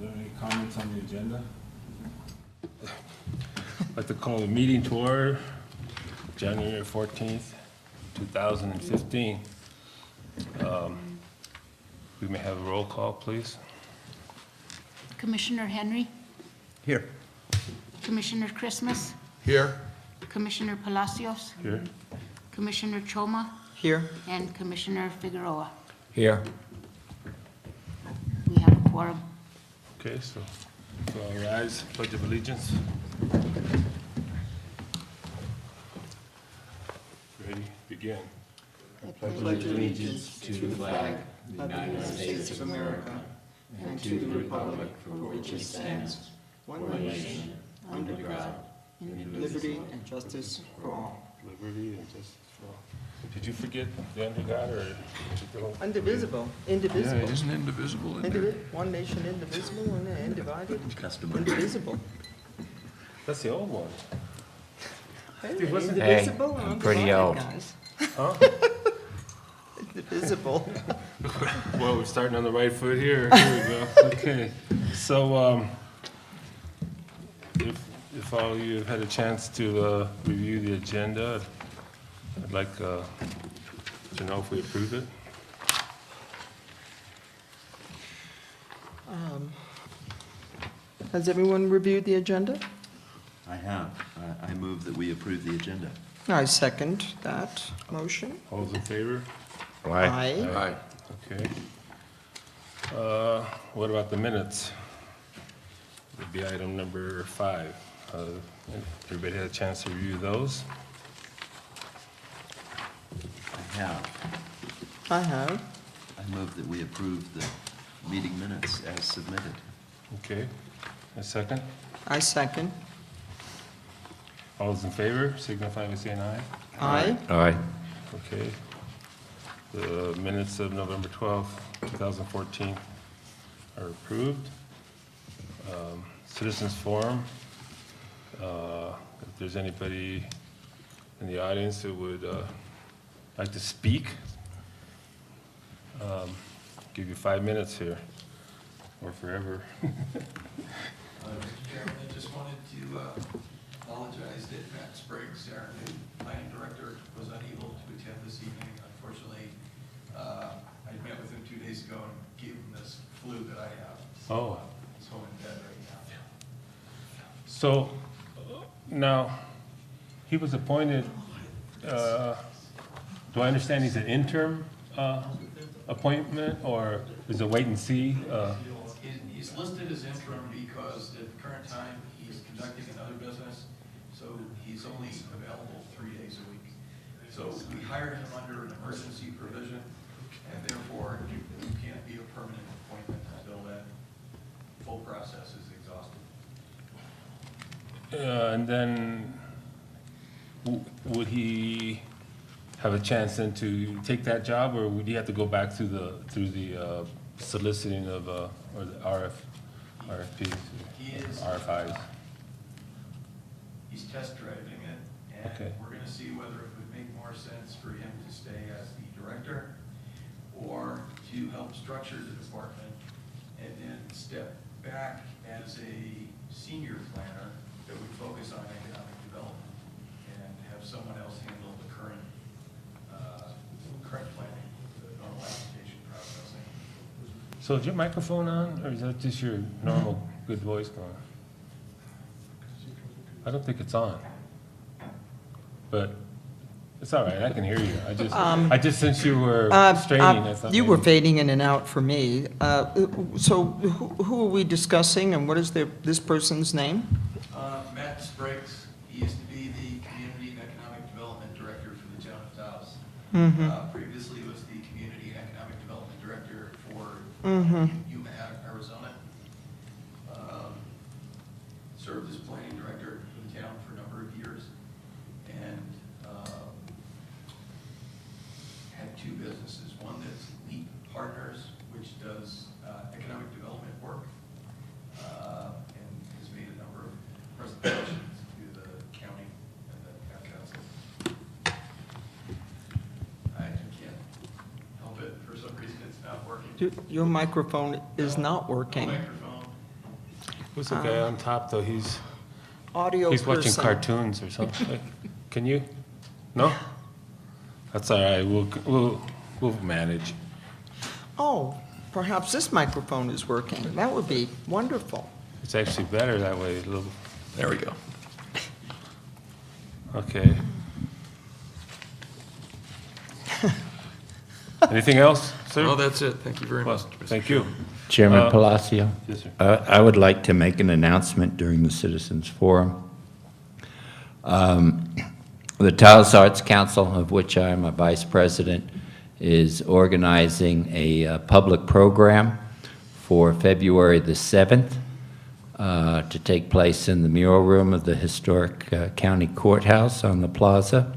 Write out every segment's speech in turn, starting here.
there any comments on the agenda? I'd like to call the meeting to order, January 14th, 2015. We may have a roll call, please. Commissioner Henry, Here. Commissioner Christmas, Here. Commissioner Palacios, Here. Commissioner Choma, Here. and Commissioner Figueroa. Here. We have a quorum. Okay, so all rise, pledge of allegiance. Ready, begin. pledge allegiance to the flag of the United States of America and to the republic for which it stands, one nation, under God, in liberty and justice for all. Liberty and justice for all. Did you forget the under God, or did you go? Indivisible, indivisible. Yeah, Isn't indivisible in there? One nation indivisible and undivided, Customary. indivisible. That's the old one. Hey, wasn't- indivisible and I'm pretty undivided, old. guys. Huh? Indivisible. Well, we're starting on the right foot here. Here we go. Okay. So, if all of you have had a chance to review the agenda, I'd like to know if we approve it. Has everyone reviewed the agenda? I have. I move that we approve the agenda. I second that motion. All those in favor? Aye. Aye. Okay. What about the minutes? Would be item number 5. Everybody had a chance to review those? I have. I have. I move that we approve the meeting minutes as submitted. Okay. A second? I second. All those in favor, signify by saying aye. Aye. Aye. Okay. The minutes of November 12th, 2014 are approved. Citizens Forum, if there's anybody in the audience that would like to speak, give you 5 minutes here, or forever. Mr. Chairman, I just wanted to apologize that Matt Spriggs, our new planning director, was unable to attend this evening. Unfortunately, I met with him 2 days ago and gave him this flu that I have. So, Oh. he's home in bed right now. So, now, he was appointed, do I understand he's an interim appointment, or is it wait and see? He's listed as interim because at the current time, he's conducting another business, so he's only available 3 days a week. So we hired him under an emergency provision, and therefore, it can't be a permanent appointment until that full process is exhausted. And then, would he have a chance then to take that job, or would he have to go back through the soliciting of, or the RFPs, He is. RFIs? He's test driving it, Okay. and we're gonna see whether it would make more sense for him to stay as the director or to help structure the department and then step back as a senior planner that would focus on economic development and have someone else handle the current planning, the normal application processing. So is your microphone on, or is that just your normal good voice going? I don't think it's on. But it's all right, I can hear you. I just, since you were straining, I thought You were maybe- fading in and out for me. So who are we discussing, and what is this person's name? Matt Spriggs, he used to be the Community and Economic Development Director for the town of Taos. Previously was the Community and Economic Development Director for Yuma, Arizona. Served as planning director for the town for a number of years, and had 2 businesses. One that's Leap Partners, which does economic development work, and has made a number of presentations to the county and the town council. I can't help it, for some reason it's not working. Your microphone is not No working. microphone. Who's the guy on top, though? He's Audio watching person. cartoons or something. Can you? No? That's all right. We'll manage. Oh, perhaps this microphone is working. That would be wonderful. It's actually better that way. A little. There we go. Okay. Anything else, sir? No, that's it. Thank you very Well, much. Mr. thank you. Chairman Palacio, Yes, sir. I would like to make an announcement during the Citizens Forum. The Taos Arts Council, of which I am a vice president, is organizing a public program for February the 7th to take place in the mural room of the historic county courthouse on the Plaza.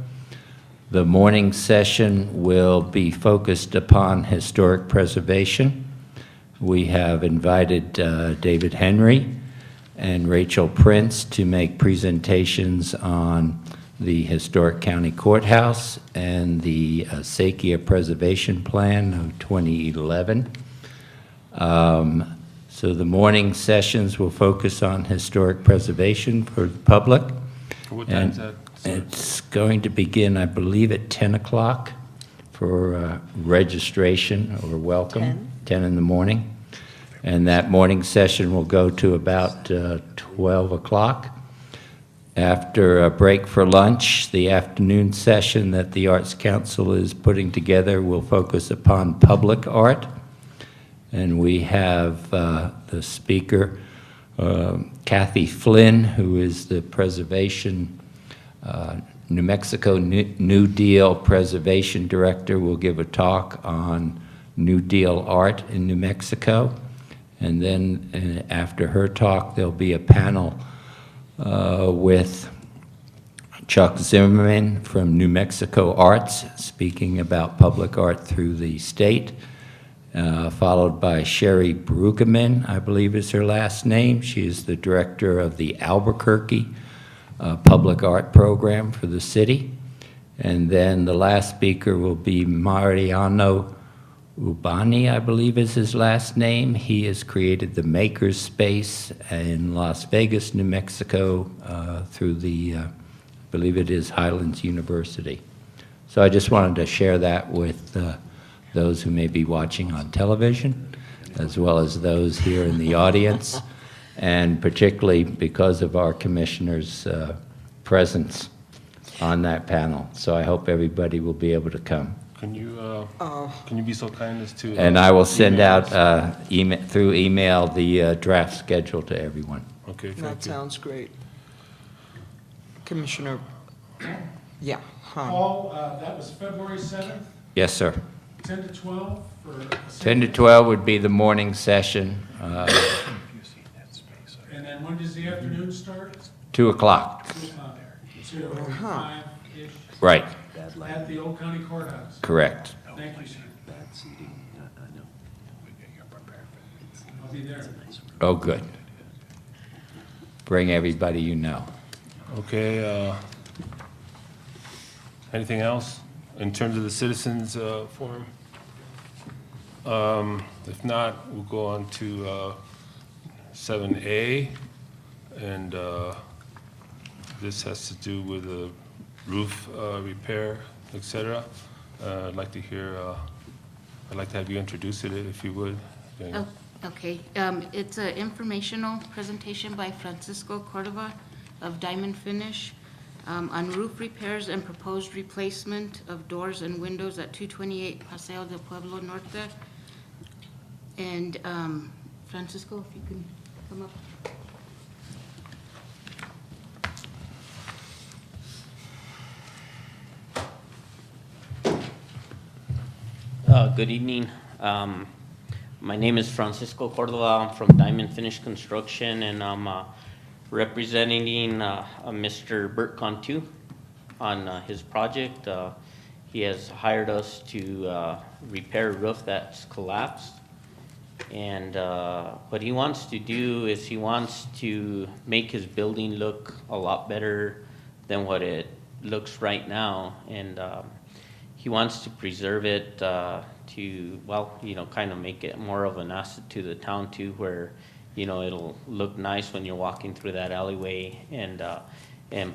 The morning session will be focused upon historic preservation. We have invited David Henry and Rachel Prince to make presentations on the historic county courthouse and the Sakia Preservation Plan of 2011. So the morning sessions will focus on historic preservation for the public. What And time's that? sir? it's going to begin, I believe, at 10 o'clock for registration or welcome. 10 in the morning. And that morning session will go to about 12 o'clock. After a break for lunch, the afternoon session that the Arts Council is putting together will focus upon public art. And we have the speaker, Kathy Flynn, who is the Preservation, New Mexico New Deal Preservation Director, will give a talk on New Deal art in New Mexico. And then after her talk, there'll be a panel with Chuck Zimmerman from New Mexico Arts, speaking about public art through the state, followed by Sherry Brueggemann, I believe is her last name. She is the director of the Albuquerque Public Art Program for the city. And then the last speaker will be Mariano Ubani, I believe is his last name. He has created the Maker's Space in Las Vegas, New Mexico, through the, I believe it is Highlands University. So I just wanted to share that with those who may be watching on television, as well as those here in the audience, and particularly because of our commissioner's presence on that panel. So I hope everybody will be able to come. Can you be so kind as to? And I will send email out us? through email the draft schedule to everyone. Okay, That thank you. sounds great. Commissioner, yeah, Paul, that was February 7th, Yes, sir. 10 to 12 for. a 10 to 12 would be the morning session, And then when does the afternoon start? 2 o'clock. 2 o'clock. So 5-ish Right, at the Old County Courthouse. correct. Thank you, sir. I'll be there. Oh, good. Bring everybody you know. Okay, anything else in terms of the citizens forum? If not, we'll go on to 7A, and this has to do with the roof repair, et cetera. I'd like to hear, I'd like to have you introduce it, if you would. Daniel. Oh, okay. It's an informational presentation by Francisco Cordova of Diamond Finish on roof repairs and proposed replacement of doors and windows at 228 Paseo del Pueblo Norte. And Francisco, if you can come up. Good evening. My name is Francisco Cordova. I'm from Diamond Finish Construction, and I'm representing Mr. Bert Cantu on his project. He has hired us to repair a roof that's collapsed. And what he wants to do is he wants to make his building look a lot better than what it looks right now. And he wants to preserve it to, well, you know, kind of make it more of an asset to the town too, where, you know, it'll look nice when you're walking through that alleyway and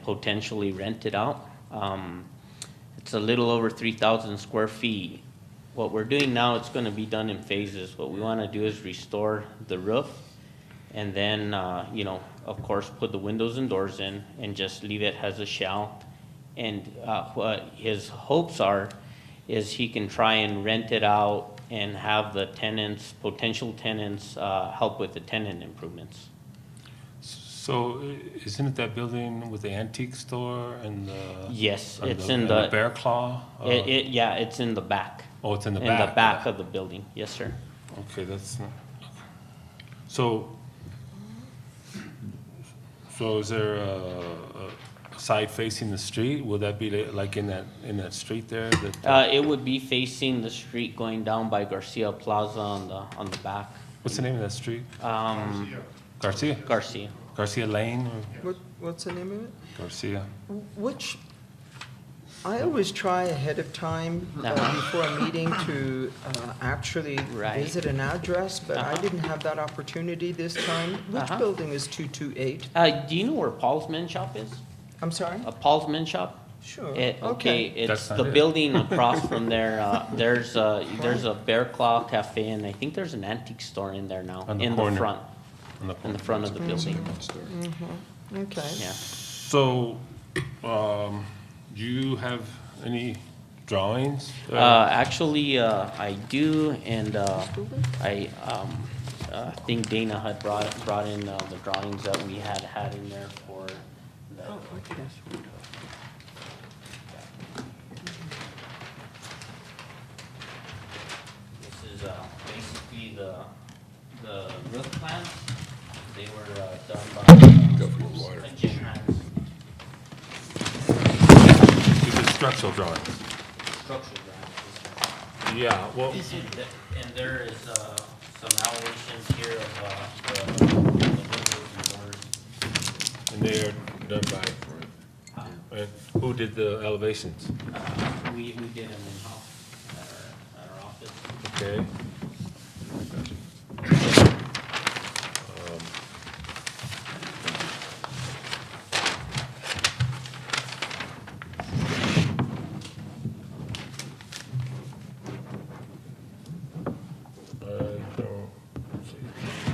potentially rent it out. It's a little over 3,000 square feet. What we're doing now, it's gonna be done in phases. What we wanna do is restore the roof and then, you know, of course, put the windows and doors in and just leave it as a shell. And what his hopes are is he can try and rent it out and have the tenants, potential tenants, help with the tenant improvements. So isn't it that building with the antique store and the? Yes, and it's the- in and the. Bear Claw? Yeah, it's in the back. Oh, it's in the In back. the back of the building, yes, sir. Okay, that's not, so is there a side facing the street? Will that be like in that street there? It would be facing the street going down by Garcia Plaza on the back. What's the name of that street? Garcia? Garcia. Garcia Lane or What's the name of it? Garcia? Which, I always try ahead of time before a meeting to actually Right. visit an address, but I Uh-huh. didn't have that opportunity this time. Which Uh-huh. building is 228? Do you know where Paul's Men's Shop is? I'm sorry? Paul's Men's Shop? Sure. Okay, it's That's not the it. building across from there. There's a Bear Claw Cafe, and I think there's an antique store in there now, On the in the corner. front, On the in corner. the front of the building. Okay. Yeah. So, do you have any drawings? Actually, I do, and I think Dana had brought in the drawings that we had in there for the. This is basically the roof plans. They were done by Jim Hines. These are structural drawings. Structural drawings. Yeah, well, And there is some elevations here of the windows and doors. and they are done by, and who did the elevations? We did them in-house at our office. Okay.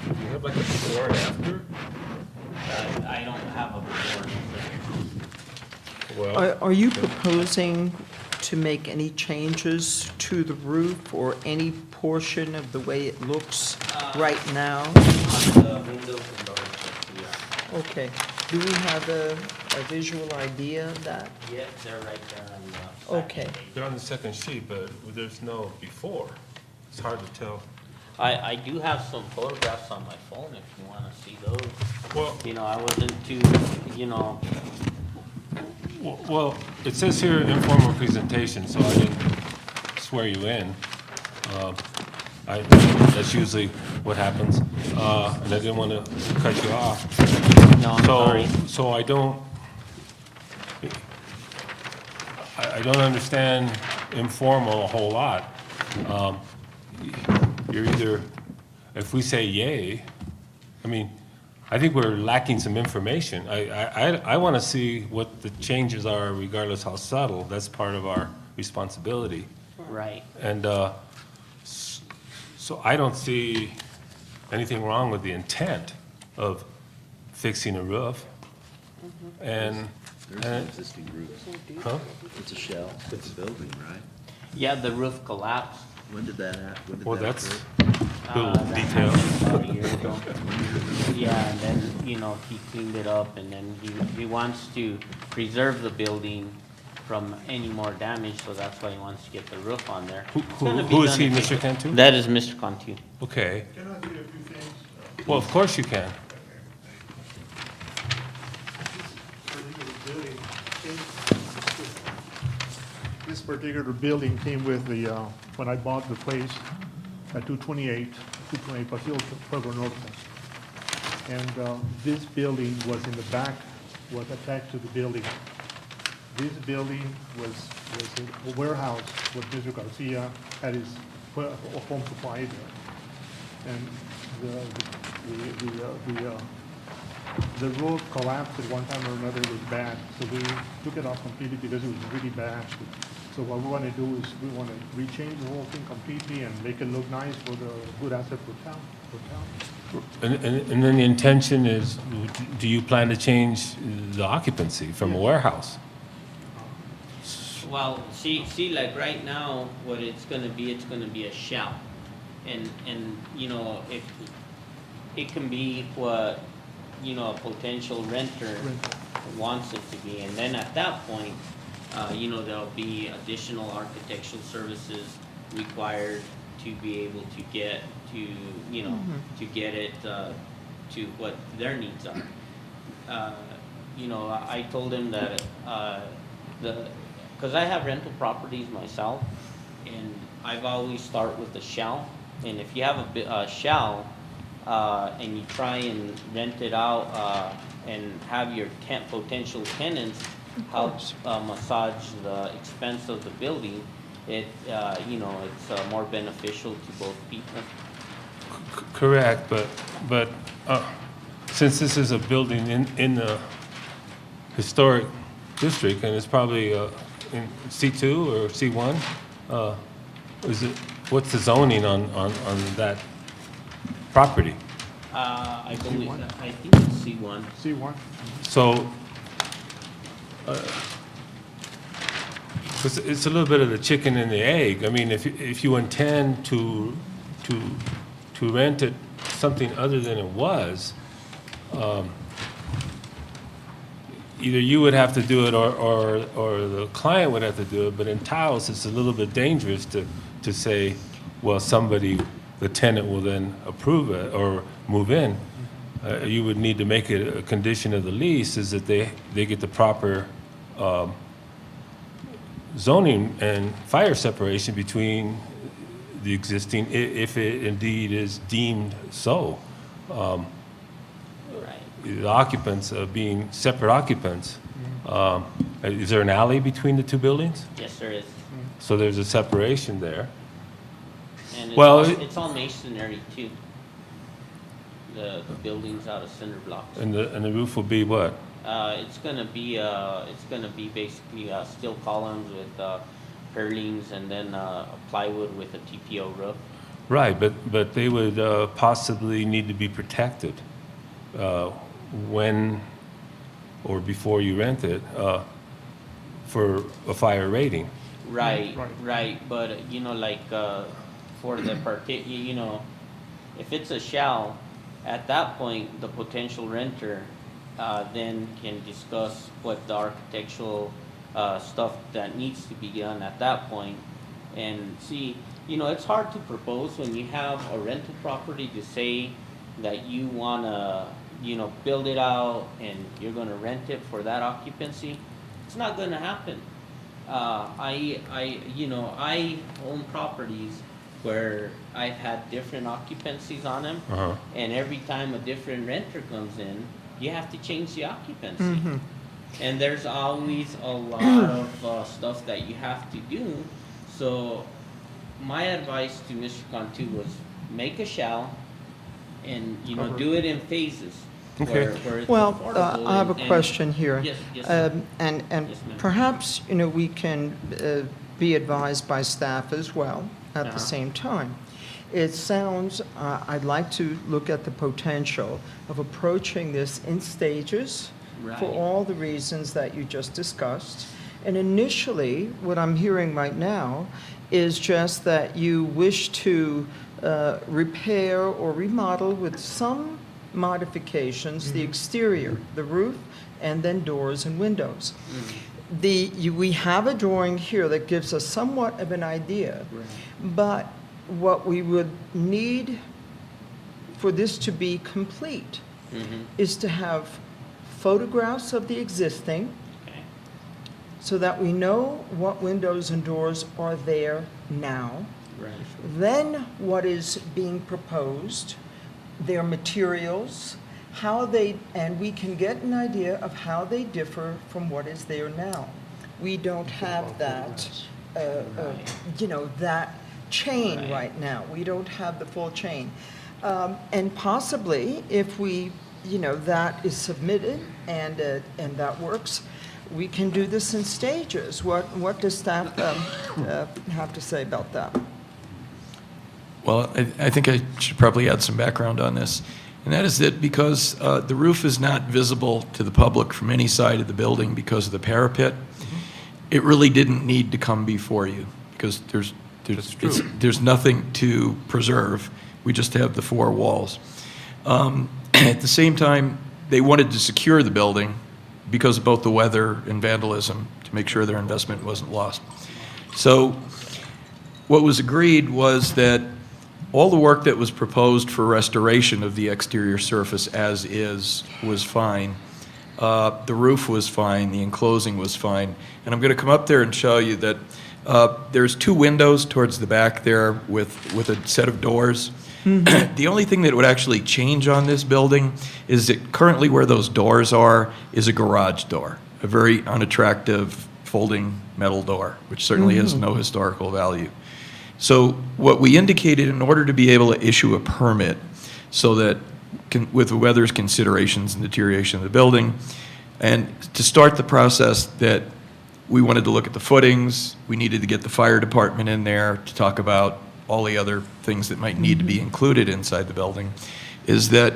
You have like a before and after? I don't have a board. Well, Are you proposing to make any changes to the roof or any portion of the way it looks right now? On the windows and doors, yeah. Okay. Do we have a visual idea of that? Yeah, they're right there on the. Okay. they're on the second sheet, but there's no before. It's hard to tell. I do have some photographs on my phone if you wanna see those. Well, You know, I wasn't too, you know, well, it says here informal presentation, so I didn't swear you in. That's usually what happens, and I didn't want to cut you off. no, I'm sorry. So I don't understand informal a whole lot. You're either, if we say yay, I mean, I think we're lacking some information. I want to see what the changes are regardless how subtle. That's part of our responsibility. Right. And so I don't see anything wrong with the intent of fixing a roof. And, There's an existing roof. huh? It's a shell. It's a building, right? Yeah, the roof collapsed. When did that happen? Well, that's occur? little That detail. happened about a year ago. Yeah, and then, you know, he cleaned it up, and then he wants to preserve the building from any more damage, so that's why he wants to get the roof on there. It's gonna be Who is done he, in Mr. phases. Cantu? That is Mr. Cantu. Okay. Can I do a few things? Well, of course you can. This particular building came with the, when I bought the place at 228 Paseo del Pueblo Norte. And this building was in the back, was attached to the building. This building was a warehouse where Mr. Garcia had his home supply there. And the roof collapsed at one time or another. It was bad, so we took it off completely because it was really bad. So what we want to do is we want to rechange the whole thing completely and make it look nice for the good asset for town. And then the intention is, do you plan to change the occupancy from a warehouse? Well, see, like right now, what it's gonna be a shell. And, you know, it can be what, you know, a potential renter wants it to be. And then at that point, you know, there'll be additional architectural services required to be able to get to, you know, to get it to what their needs are. You know, I told him that because I have rental properties myself, and I've always start with the shell. And if you have a shell and you try and rent it out and have your potential tenants help massage the expense of the building, it you know, it's more beneficial to both people. Correct, but since this is a building in the historic district, and it's probably in C2 or C1, what's the zoning on that property? I believe, I think it's C1. C1. So, it's a little bit of the chicken and the egg. I mean, if you intend to rent it something other than it was, either you would have to do it or the client would have to do it. But in Taos, it's a little bit dangerous to say, well, the tenant will then approve it or move in. You would need to make it a condition of the lease is that they get the proper zoning and fire separation between the existing, if it indeed is deemed so. Right. The occupants being separate occupants. Is there an alley between the two buildings? Yes, there is. So there's a separation there. And Well, it's all masonry too. The buildings out of cinder blocks. And the roof will be what? It's gonna be basically steel columns with purlins and then plywood with a TPO roof. Right, but they would possibly need to be protected when or before you rent it for a fire rating. Right. But you know, like for the you know, if it's a shell, at that point the potential renter then can discuss what the architectural stuff that needs to be done at that point. And see, you know, it's hard to propose when you have a rental property to say that you want to, you know, build it out and you're going to rent it for that occupancy. It's not going to happen. You know, I own properties where I've had different occupancies on them, and every time a different renter comes in, you have to change the occupancy. And there's always a lot of stuff that you have to do. So my advice to Mr. Cantu was make a shell and, you know, do it in phases. Okay. Where it's Well, affordable I have a and- question here. Yes, yes. And Yes, ma'am. perhaps, you know, we can be advised by staff as well at Uh-huh. the same time. It sounds, I'd like to look at the potential of approaching this in stages for Right. all the reasons that you just discussed. And initially, what I'm hearing right now is just that you wish to repair or remodel with some modifications the exterior, the roof, and then doors and windows. We have a drawing here that gives us somewhat of an idea, but what we would need for this to be complete is to have photographs of the existing Okay. so that we know what windows and doors are there now. Right. Then what is being proposed, their materials, how they, and we can get an idea of how they differ from what is there now. We don't have that, you know, that chain right now. We don't have the full chain. And possibly, if we, that is submitted and that works, we can do this in stages. What does staff have to say about that? Well, I think I should probably add some background on this. And that is that because the roof is not visible to the public from any side of the building because of the parapet, it really didn't need to come before you because there's nothing to preserve. We just have the four walls. At the same time, they wanted to secure the building because of both the weather and vandalism to make sure their investment wasn't lost. So what was agreed was that all the work that was proposed for restoration of the exterior surface as is was fine. The roof was fine, the enclosing was fine. And I'm going to come up there and show you that there's two windows towards the back there with a set of doors. The only thing that would actually change on this building is that currently where those doors are is a garage door, a very unattractive folding metal door, which certainly has no historical value. So what we indicated in order to be able to issue a permit so that with the weather's considerations and deterioration of the building, and to start the process that we wanted to look at the footings, we needed to get the fire department in there to talk about all the other things that might need to be included inside the building, is that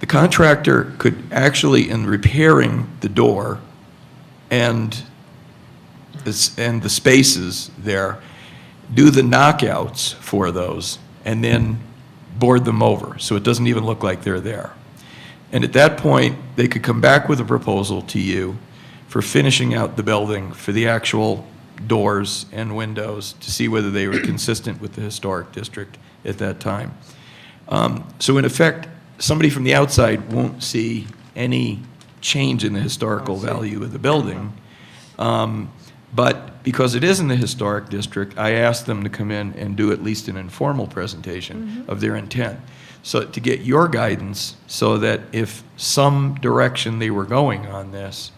the contractor could actually, in repairing the door and the spaces there, do the knockouts for those and then board them over so it doesn't even look like they're there. And at that point, they could come back with a proposal to you for finishing out the building for the actual doors and windows to see whether they were consistent with the historic district at that time. So in effect, somebody from the outside won't see any change in the historical value of the building. But because it is in the historic district, I asked them to come in and do at least an informal presentation of their intent. So to get your guidance so that if some direction they were going on this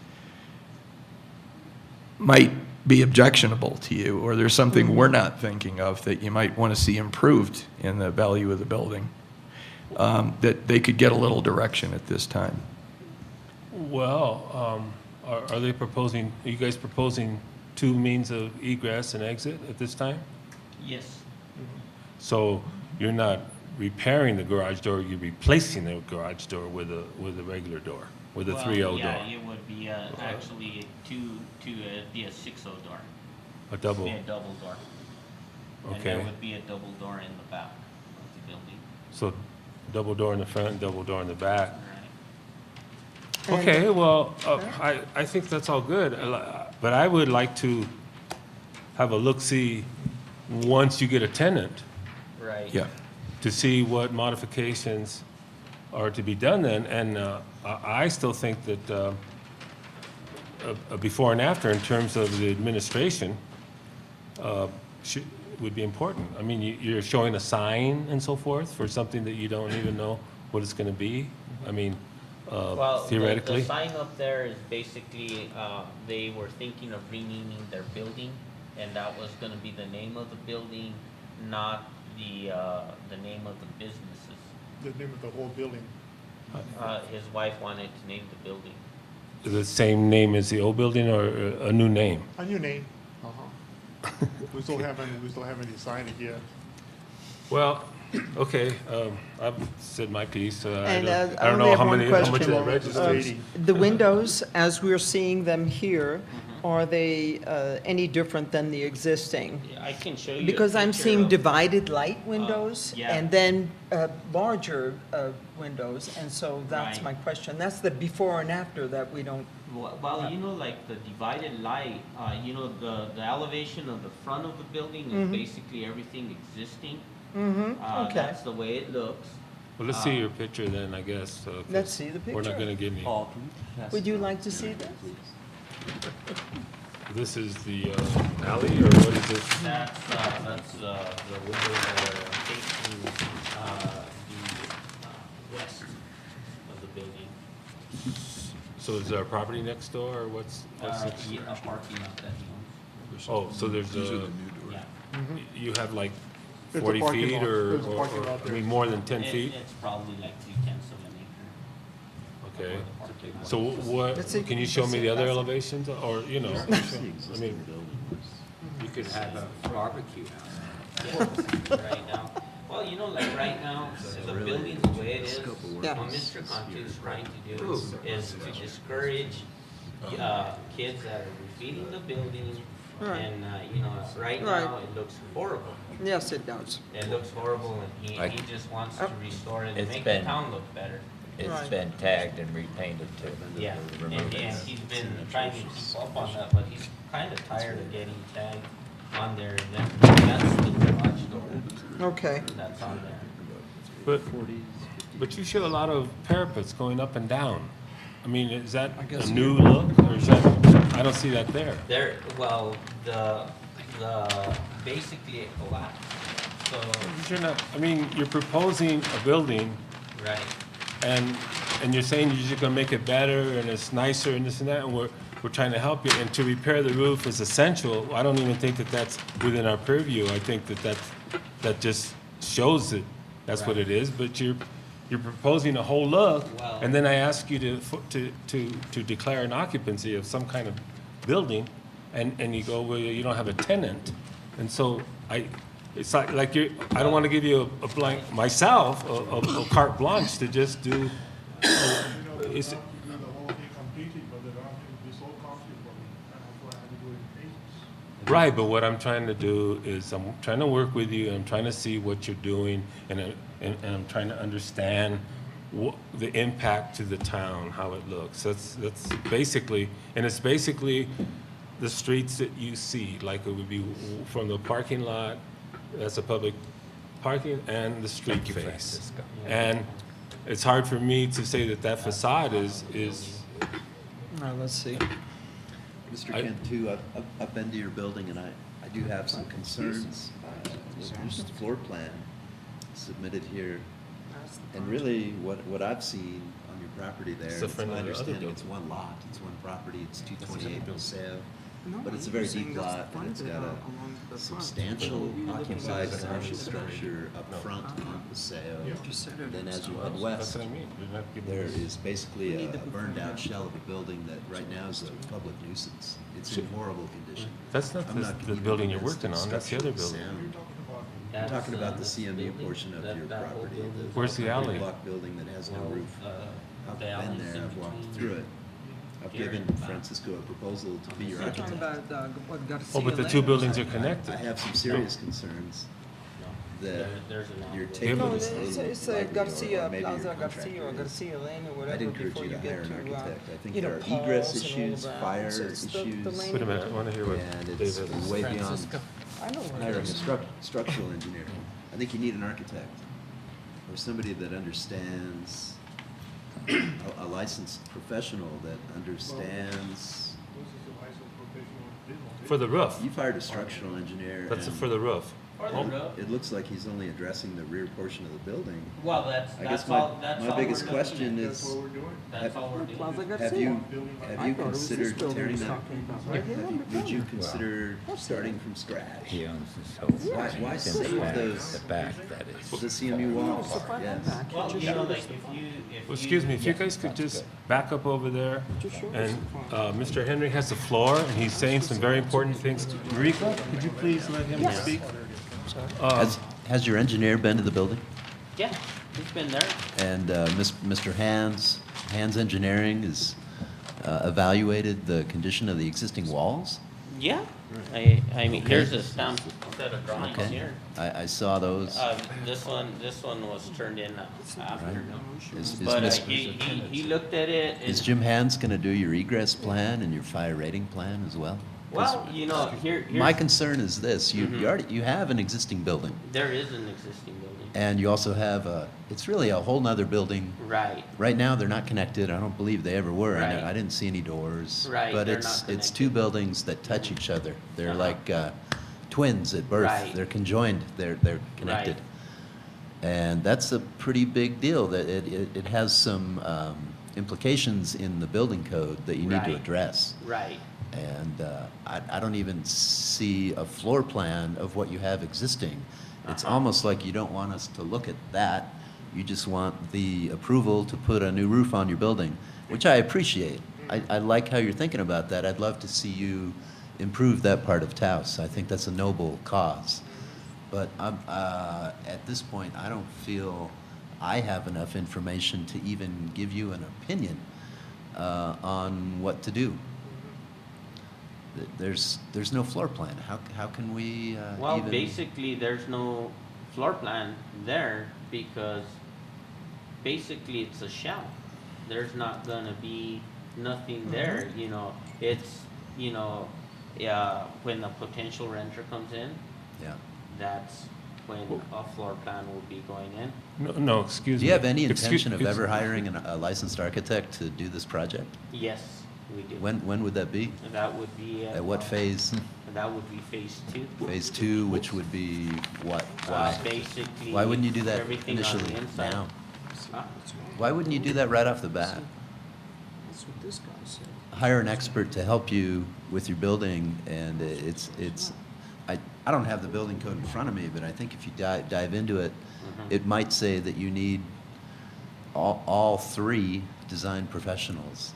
might be objectionable to you, or there's something we're not thinking of that you might want to see improved in the value of the building, that they could get a little direction at this time. Well, are they proposing, are you guys proposing two means of egress and exit at this time? Yes. So you're not repairing the garage door, you're replacing the garage door with a regular door, with a 3.0 door? Yeah, it would be actually it'd be a 6.0 door. A double? It'd be a double door. And Okay. there would be a double door in the back of the building. So double door in the front, double door in the back. Right. Okay, well, I think that's all good, but I would like to have a look-see once you get a tenant Right. Yeah. to see what modifications are to be done then. And I still think that a before and after in terms of the administration would be important. I mean, you're showing a sign and so forth for something that you don't even know what it's going to be. I mean, Well, theoretically. the sign up there is basically, they were thinking of renaming their building, and that was gonna be the name of the building, not the name of the businesses. The name of the whole building. His wife wanted to name the building. The same name as the old building or a new name? A new name. We still haven't decided yet. Well, okay, I've said my piece. I And, don't I only know have how one much that question. registers. The windows, as we're seeing them here, are they any different than the existing? I can show you a Because I'm picture seeing of- divided light windows yeah. and then larger windows, and so that's Right. my question. That's the before and after that we don't, Well, you know, like the divided light, you know, the elevation of the front of the building is basically everything existing. okay. That's the way it looks. Well, let's see your picture then, I guess. 'cause Let's see the We're not picture. gonna get any. Would you like to see this? This is the alley, or what is this? That's the windows that are facing, the west of the building. So is there a property next door, or what's next? A parking lot that he owns. Oh, so there's These are a, the new doors. Yeah. you have like a 40 parking feet lot. or, There's a parking lot I there. mean, more than 10 feet? It's probably like 3/10 of an acre. Okay. Where the parking lot So is. what, Let's see. can you show me the other elevations, or, you know? That's the I existing mean, building. You could have a barbecue house. Yeah, right now. Well, you know, like right now, the building's the way it is, Scope of work Yeah. what Mr. Conti is trying to do is to discourage, kids that are refeeding the building. Right. And, you know, right Right. now, it looks horrible. Yes, it does. It looks horrible, and he Like- just wants to restore it and It's make the been- town look better. It's Right. been tagged and repainted too. Yeah, and he's been trying to keep up on that, but he's kind of tired of getting tagged on there. And then that's the garage door Okay. that's on there. but you show a lot of parapets going up and down. I mean, is that a new look, or is that, I don't see that there. There, well, basically it collapsed. So, But you're not, I mean, you're proposing a building, right, and you're saying you're just gonna make it better, and it's nicer, and this and that, and we're trying to help you, and to repair the roof is essential. I don't even think that that's within our purview. I think that just shows that that's what it is, but you're proposing a whole look, Well- and then I ask you to declare an occupancy of some kind of building, and you go, well, you don't have a tenant, and so it's like you're, I don't want to give you a blank, myself, a carte blanche to just do, is, Do the whole thing completely, but they're not gonna be so comfortable, and that's why I had to do it in phases. right, but what I'm trying to do is, I'm trying to work with you, and I'm trying to see what you're doing, and I'm trying to understand the impact to the town, how it looks. That's basically, and it's basically the streets that you see, like it would be from the parking lot, that's a public parking, and the street Thank you, face. Francisco. And it's hard for me to say that facade is, Now, let's see. Mr. I- Cantu, I've been to your building, and I do have some concerns. There's the floor plan submitted here, and really, what I've seen on your property there, It's a it's friend my of the other understanding, building. it's one lot, it's one property, it's 228 Paseo. No, But it's a you're very saying deep that's lot, the and it's front, got along a the front. substantial occupied That's commercial structure up front on Paseo. Just said it. Then as you head that's west, what I mean. You're not giving there us- is basically a burned-out shell of a building that right now is a public nuisance. It's in horrible condition. That's not I'm the even building you're convinced working it's on, that's the other structurally building. sound. I'm That's, talking about the this CMU building, portion of your that whole property. building. Where's the alley? Block building that has no roof. I've The alley's been there, in I've walked between through it. I've here given and back. Francisco a proposal to be your You're talking architect. about what Garcia Oh, but the Lane two or buildings are something? connected. I have some serious concerns No, that there's an you're alley. taking No, this it's little lightly, Garcia or maybe your Plaza, contractor Garcia, or is. Garcia Lane, or I'd whatever, encourage before you you to hire get an to, architect. I think you know, there are Paul's egress and all issues, that. fire It's the issues. lane Wait a minute, I want to hear what And David it's has. way beyond I know what it hiring a is. structural engineer. I think you need an architect or somebody that understands, a licensed professional that understands. This is a licensed professional business. For the roof, You've hired a structural engineer. that's and for the roof. Or the roof. It looks like he's only addressing the rear portion of the building. Well, I that's guess all, that's all my we're biggest looking question at. That's what is, we're doing. That's all we're doing. Plaza have Garcia. you, I have you thought it was this considered building tearing he's that? talking about. have Right you- here on the Would you corner. consider starting from scratch? He owns this whole. Why- why it's in the save back, those- The back, that is. The CMU walls, It's the front and yes. back. Well, Just you know, show like us if the front. you, Well, excuse me, if you guys could just back up over there, Just show us and the front. Mr. Henry has the floor, and he's saying some very important things. Marika, could you please let him speak? Has your engineer been to the building? yeah, he's been there. And Mr. Hans Engineering has evaluated the condition of the existing walls? Yeah, I mean, here's a stamp set of drawings Okay. here. I saw those. This one was turned in after. Is But Miss- he looked at it. Is and- Jim Hans going to do your egress plan and your fire rating plan as well? 'Cause Well, you know, here's. my concern is this, you already, you have an existing building, There is an existing building. and you also have it's really a whole nother building. Right, Right now, they're not connected, I don't believe they ever were. Right. I didn't see any doors. Right, But they're it's not two connected. buildings that touch each other. They're Uh-huh. like twins at birth. Right. They're conjoined, they're connected. Right. And that's a pretty big deal, that it has some implications in the building code that you need to Right. address. right. And I don't even see a floor plan of what you have existing. It's almost like you don't want us to look at that. You just want the approval to put a new roof on your building, which I appreciate. I like how you're thinking about that. I'd love to see you improve that part of Taos. I think that's a noble cause. But at this point, I don't feel I have enough information to even give you an opinion on what to do. There's no floor plan. How can we Well, even... basically, there's no floor plan there because basically it's a shell. There's not gonna be nothing there, you know. It's, you know, when a potential renter comes in, Yeah. that's when a floor plan will be going in. No, excuse me. Do you have any Excuse- intention of ever hiring a licensed architect to do this project? Yes, we do. When would that be? That would be. At what phase? That would be phase 2. Phase 2, which would be what? Why? Basically. Why wouldn't you do that everything on the initially inside. now? Huh? Why wouldn't you do that right off the bat? That's what this guy said. Hire an expert to help you with your building, and I don't have the building code in front of me, but I think if you dive into it, it might say that you need all 3 design professionals,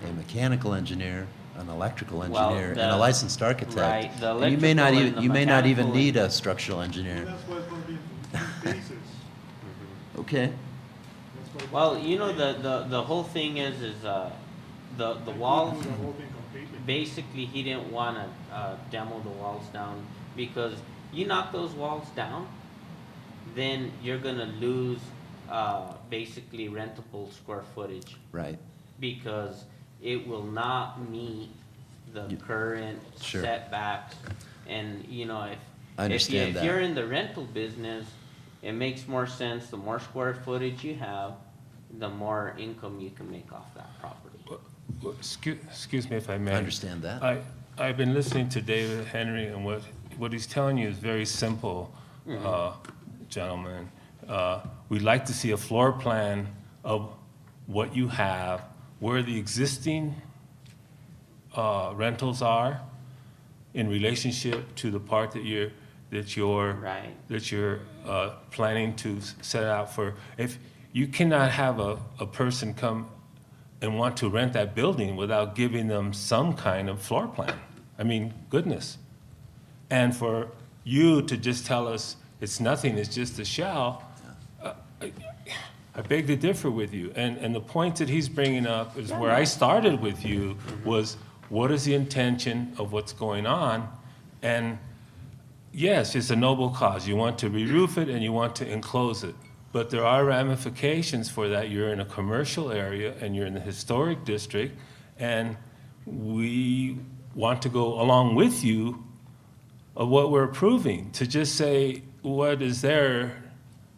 a mechanical engineer, an electrical engineer, and a licensed architect. Right, the And you may not electrical even, and the you may not even mechanical need a structural engineer. That's why it's gonna be in phases. Okay. That's why Well, you know, the whole thing is the walls, the whole thing completely. basically, he didn't wanna, demo the walls down, because you knock those walls down, then you're gonna lose, basically rentable square footage, Right. because it will not meet the You- current Sure. setbacks, and, you know, I understand if that. you're in the rental business, it makes more sense, the more square footage you have, the more income you can make off that property. Well, excuse me if I may. I understand that. I've been listening to David Henry, and what he's telling you is very simple, gentlemen. We'd like to see a floor plan of what you have, where the existing rentals are in relationship to the part that you're Right. that you're planning to set out for. If you cannot have a person come and want to rent that building without giving them some kind of floor plan. I mean, goodness. And for you to just tell us it's nothing, it's just a shell, I beg to differ with you. And the point that he's bringing up is where I started with you was, what is the intention of what's going on? And yes, it's a noble cause. You want to re-roof it and you want to enclose it. But there are ramifications for that. You're in a commercial area and you're in the historic district, and we want to go along with you of what we're approving. To just say what is there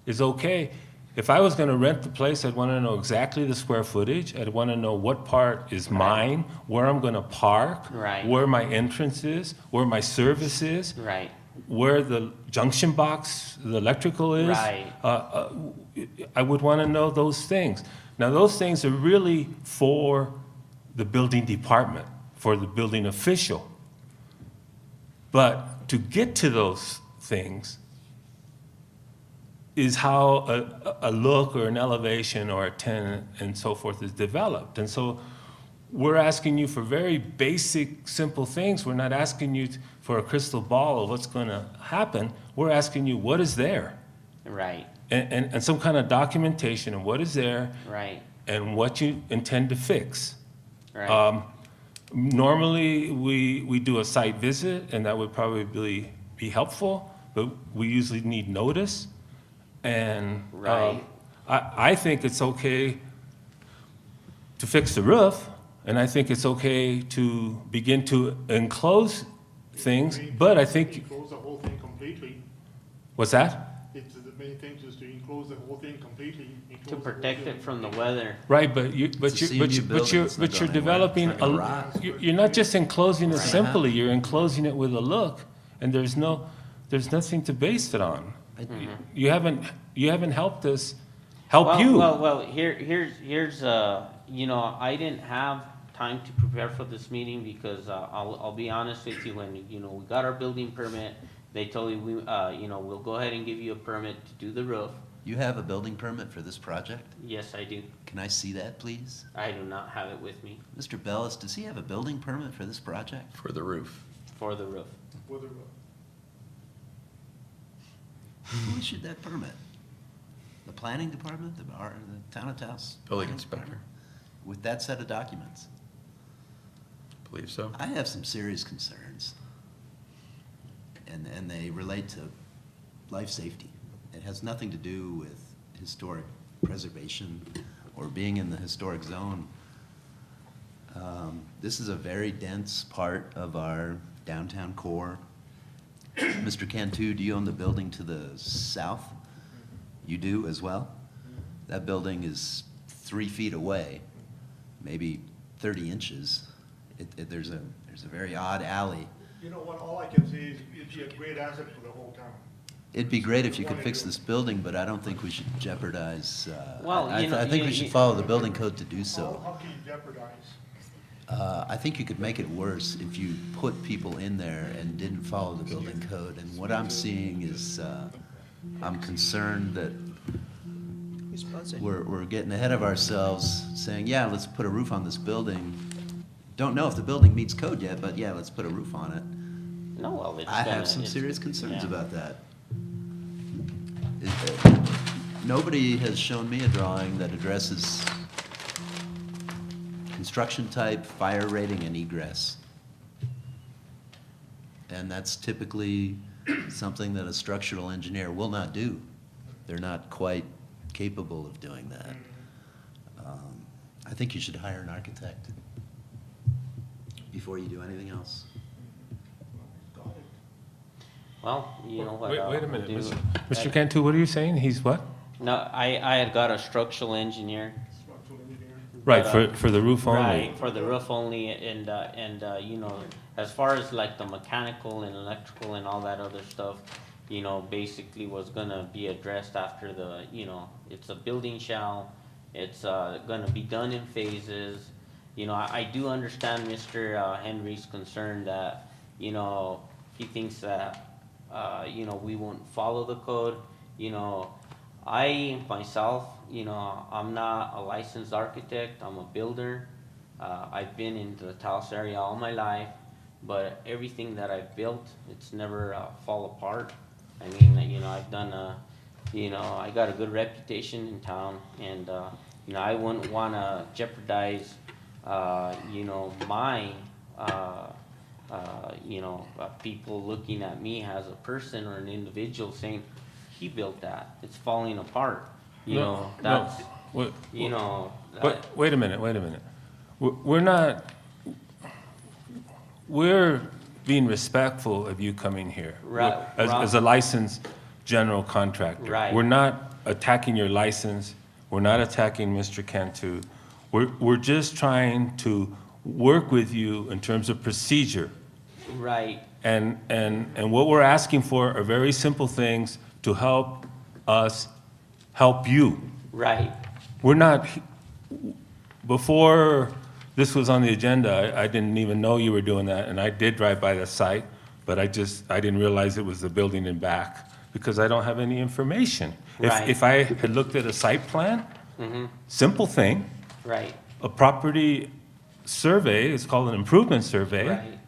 is okay. If I was gonna rent the place, I'd wanna know exactly the square footage. I'd wanna know what part is mine, where I'm gonna park, Right. where my entrance is, where my service is, Right. where the junction box, the electrical is. Right. I would want to know those things. Now, those things are really for the building department, for the building official. But to get to those things is how a look or an elevation or a tenant and so forth is developed. And so we're asking you for very basic, simple things. We're not asking you for a crystal ball of what's going to happen. We're asking you what is there, Right. and some kind of documentation of what is there Right. and what you intend to fix. Right. Normally, we do a site visit, and that would probably be helpful, but we usually need notice. And Right. I think it's okay to fix the roof, and I think it's okay to begin to enclose things, but I think, Enclose the whole thing completely. what's that? It's, the main thing is to enclose the whole thing completely. To enclose the whole protect thing it from the completely. weather. Right, but It's a CMU building, it's not but you're going anywhere. developing, It's like a rock. you're not just enclosing it Right. simply, you're enclosing it with a look, and there's nothing to base it on. You haven't helped us, help you. Well, here's, you know, I didn't have time to prepare for this meeting because, I'll be honest with you, when, you know, we got our building permit They told me, we'll go ahead and give you a permit to do the roof. You have a building permit for this project? Yes, I do. Can I see that, please? I do not have it with me Mr. Bellis, does he have a building permit for this project? For the roof. for the roof. Who issued that permit? The planning department, the town of Taos? Building Planning inspector. department? With that set of documents? Believe so. I have some serious concerns. And they relate to life safety. It has nothing to do with historic preservation or being in the historic zone. This is a very dense part of our downtown core. Mr. Cantu, do you own the building to the south? You do as well? That building is 3 feet away, maybe 30 inches. There's a very odd alley. You know what, all I can say is it'd be a great asset for the whole town. It'd be great if you could fix this building, but I don't think we should jeopardize, Well, I think we should follow the building code to do so. How can you jeopardize? I think you could make it worse if you put people in there and didn't follow the building code. And what I'm seeing is, I'm concerned that He's buzzing. we're getting ahead of ourselves, saying, yeah, let's put a roof on this building. Don't know if the building meets code yet, but yeah, let's put a roof on it. No, well, it's I gonna- have some it's- serious concerns yeah. about that. Nobody has shown me a drawing that addresses construction type, fire rating, and egress. And that's typically something that a structural engineer will not do. They're not quite capable of doing that. I think you should hire an architect before you do anything else. Well, you know what? Wait a we'll minute, do- Mr. Cantu, what are you saying? He's what? No, I had got a structural engineer. Right, But, for the roof only. Right, for the roof only, and as far as like the mechanical and electrical and all that other stuff, basically was gonna be addressed after it's a building shell, it's, gonna be done in phases. I do understand Mr. Henry's concern that, he thinks that, we won't follow the code. I myself, I'm not a licensed architect, I'm a builder. I've been in the Taos area all my life, but everything that I've built, it's never fall apart. I mean, I've done I got a good reputation in town, and, I wouldn't wanna jeopardize, my, people looking at me as a person or an individual saying, he built that, it's falling apart. That's, Wait, that- wait a minute. We're not, we're being respectful of you coming here. Right, As a licensed general contractor. Right. We're not attacking your license, we're not attacking Mr. Cantu. We're just trying to work with you in terms of procedure. right, And what we're asking for are very simple things to help us help you. right, We're not, before this was on the agenda, I didn't even know you were doing that, and I did drive by the site, but I didn't realize it was the building in back, because I don't have any information. Right. If I had looked at a site plan, simple thing, right, a property survey, it's called an improvement survey. right.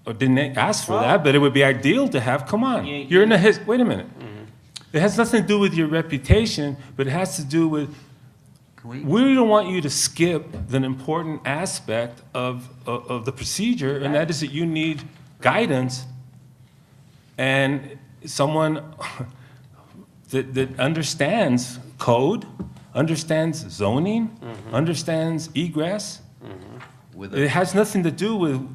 Or didn't ask for Well- that, but it would be ideal to have, come on, You- you're in a, wait a minute. It has nothing to do with your reputation, but it has to do with, we don't want you to skip an important aspect of the procedure, and that is that you need guidance and someone that understands code, understands zoning, understands egress. With It a, has nothing to do with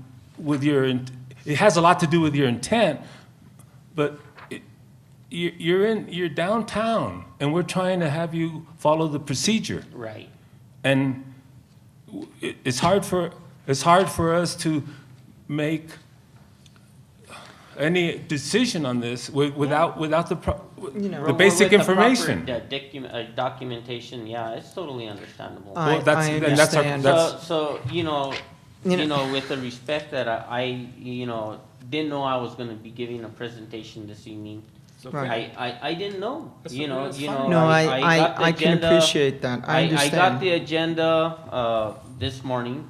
it has a lot to do with your intent, but you're downtown, and we're trying to have you follow the procedure. Right. And it's hard for us to make any decision on this without the know, the basic With the proper, information. documentation, yeah, it's totally understandable. I and that's our- understand. that's- So, with the respect that didn't know I was gonna be giving a presentation this evening. Right. I didn't know, you know, That's you fine. know. No, got the I can agenda. appreciate that. I I got understand. the agenda, this morning,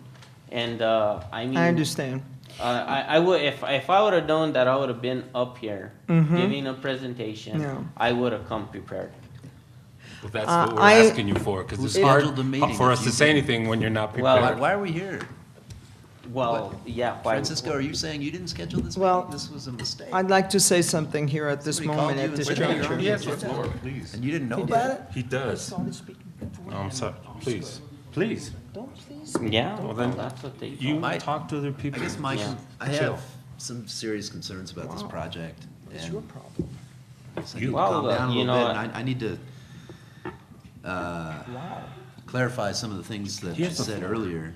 and, I mean. I understand. I would, if I would have known that I would have been up here giving a presentation, Yeah. I would have come prepared. Well, that's what we're I- asking you for, because Who it's hard scheduled the meeting for if us you to say didn't? anything when you're not Well, prepared. Why are we here? Well, yeah, why? Francisco, are you saying you didn't schedule this Well, meeting? This was a mistake? I'd like to say something here at this Somebody called moment, you at and this said, "Hey, juncture. He has the floor, please. And you didn't know about it? He does. I'm sorry, please, please. Yeah, Well, then, that's what they. You My- talk to other I people. guess my, Yeah. I Chill. have some serious concerns about this project. It's and your problem. so I need to Well, calm down a you little know, bit, and I need to clarify some of the things that you Yes. said earlier.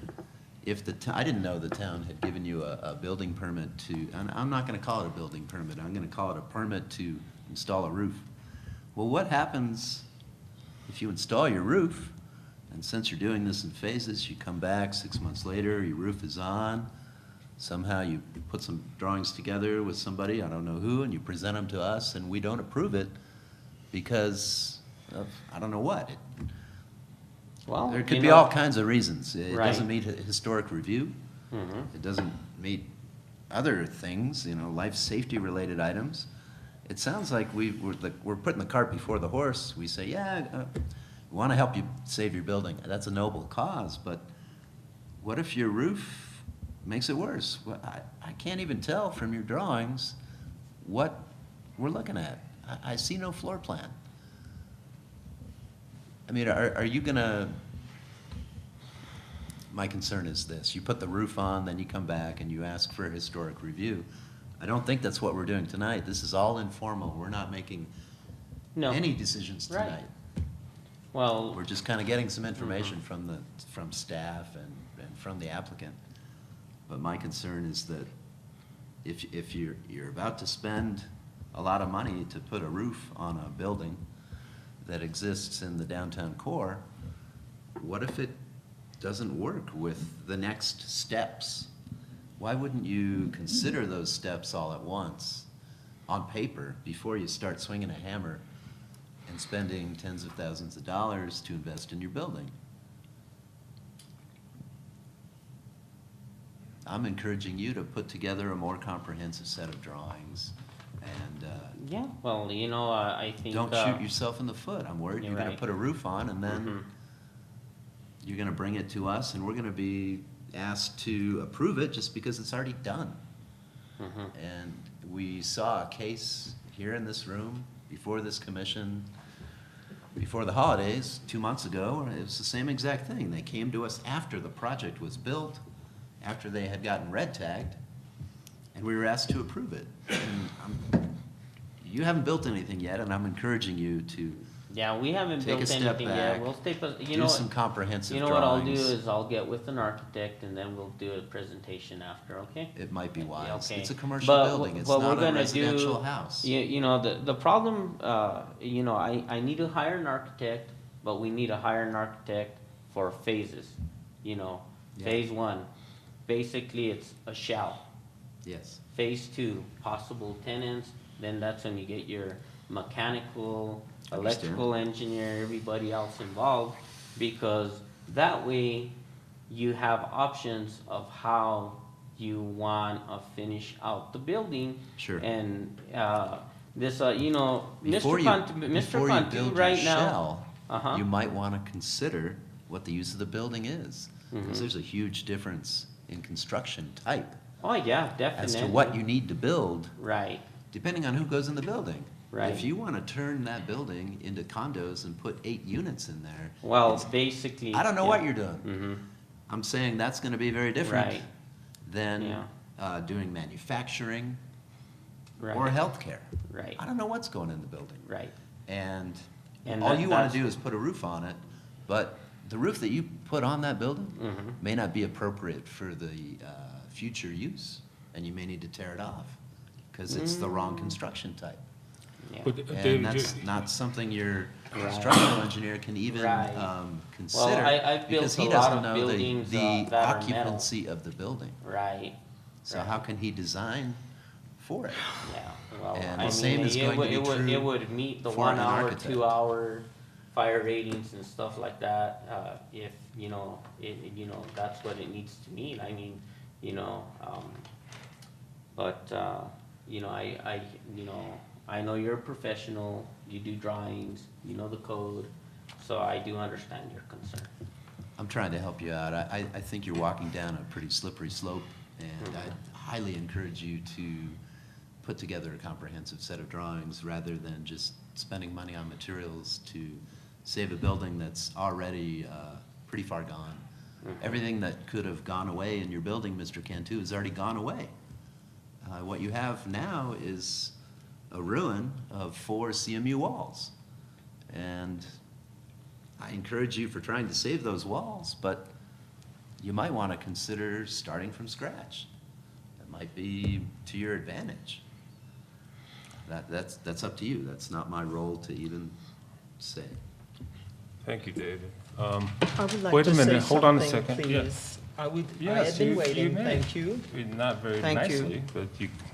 If I didn't know the town had given you a building permit to, and I'm not gonna call it a building permit, I'm gonna call it a permit to install a roof. Well, what happens if you install your roof, and since you're doing this in phases, you come back 6 months later, your roof is on, somehow you put some drawings together with somebody, I don't know who, and you present them to us, and we don't approve it because of, I don't know what. Well, There could you be know, all kinds of reasons. It Right. doesn't meet historic review. Mhm. It doesn't meet other things, life safety related items. It sounds like we're putting the cart before the horse. We say, yeah, we want to help you save your building. That's a noble cause, but what if your roof makes it worse? Well, I can't even tell from your drawings what we're looking at. I see no floor plan. I mean, are you gonna, my concern is this, you put the roof on, then you come back and you ask for a historic review. I don't think that's what we're doing tonight. This is all informal. We're not making No. any decisions Right. tonight. Well, We're just kind of getting some information from staff and from the applicant. But my concern is that if you're about to spend a lot of money to put a roof on a building that exists in the downtown core, what if it doesn't work with the next steps? Why wouldn't you consider those steps all at once on paper before you start swinging a hammer and spending tens of thousands of dollars to invest in your building? I'm encouraging you to put together a more comprehensive set of drawings and yeah, well, you know, I think. don't shoot yourself in the foot. I'm worried You're you're gonna right. put a roof on and then Mhm. you're gonna bring it to us and we're gonna be asked to approve it just because it's already done. Mhm. And we saw a case here in this room, before this commission, before the holidays, 2 months ago, it was the same exact thing. They came to us after the project was built, after they had gotten red tagged, and we were asked to approve it. And you haven't built anything yet, and I'm encouraging you to Yeah, we haven't take a built step anything yet. back, We'll stay, you do know, some comprehensive you know what I'll do drawings. is I'll get with an architect and then we'll do a presentation after, okay? It might be wise. Okay. It's a commercial But building, it's what we're not a gonna residential do- house. You know, the problem, you know, I need to hire an architect, but we need to hire an architect for phases, you know. Yeah. Phase 1, basically it's a shell. Yes. Phase 2, possible tenants, then that's when you get your mechanical, Understand. electrical engineer, everybody else involved, because that way you have options of how you wanna finish out the building. Sure. And, this, you know, Before Mr. you, Cantu, before Mr. you Cantu build your right now. shell, Uh-huh. you might want to consider what the use of the building is. Mhm. Because there's a huge difference in construction type Oh, yeah, definitely. as to what you need to build, Right, depending on who goes in the building. Right. If you want to turn that building into condos and put 8 units in there, well, it's- basically. I don't know yeah. what you're doing. Mm-hmm, I'm saying that's going to be very different Right. than Yeah. doing manufacturing right. or healthcare. Right, I don't know what's going in the building. right. And And all you want that's- to do is put a roof on it, but the roof that you put on that building Mhm. may not be appropriate for the future use, and you may need to tear it off because it's the wrong construction type. Yeah. But, And David, that's you- not something your Right. structural engineer can even Right. consider I've built because he a lot doesn't of know buildings, the that are metal. occupancy of the building. Right. So Right. how can he design for it. Yeah, well, And I the same mean, is going to be it true would meet the for an 1 hour, architect. 2 hour fire ratings and stuff like that, if, you know, that's what it needs to meet, I mean, you know, but, you know, I know you're a professional, you do drawings, you know the code, so I do understand your concern. I'm trying to help you out. I think you're walking down a pretty slippery slope, and I highly encourage you to put together a comprehensive set of drawings rather than just spending money on materials to save a building that's already pretty far gone. Everything that could have gone away in your building, Mr. Cantu, has already gone away. What you have now is a ruin of 4 CMU walls. And I encourage you for trying to save those walls, but you might want to consider starting from scratch. That might be to your advantage. That's up to you. That's not my role to even say. Thank you, David. I would like Wait to a say minute, hold on a something, second. please. I Yes, had been you waiting, may. thank you. Not very Thank you. nicely, but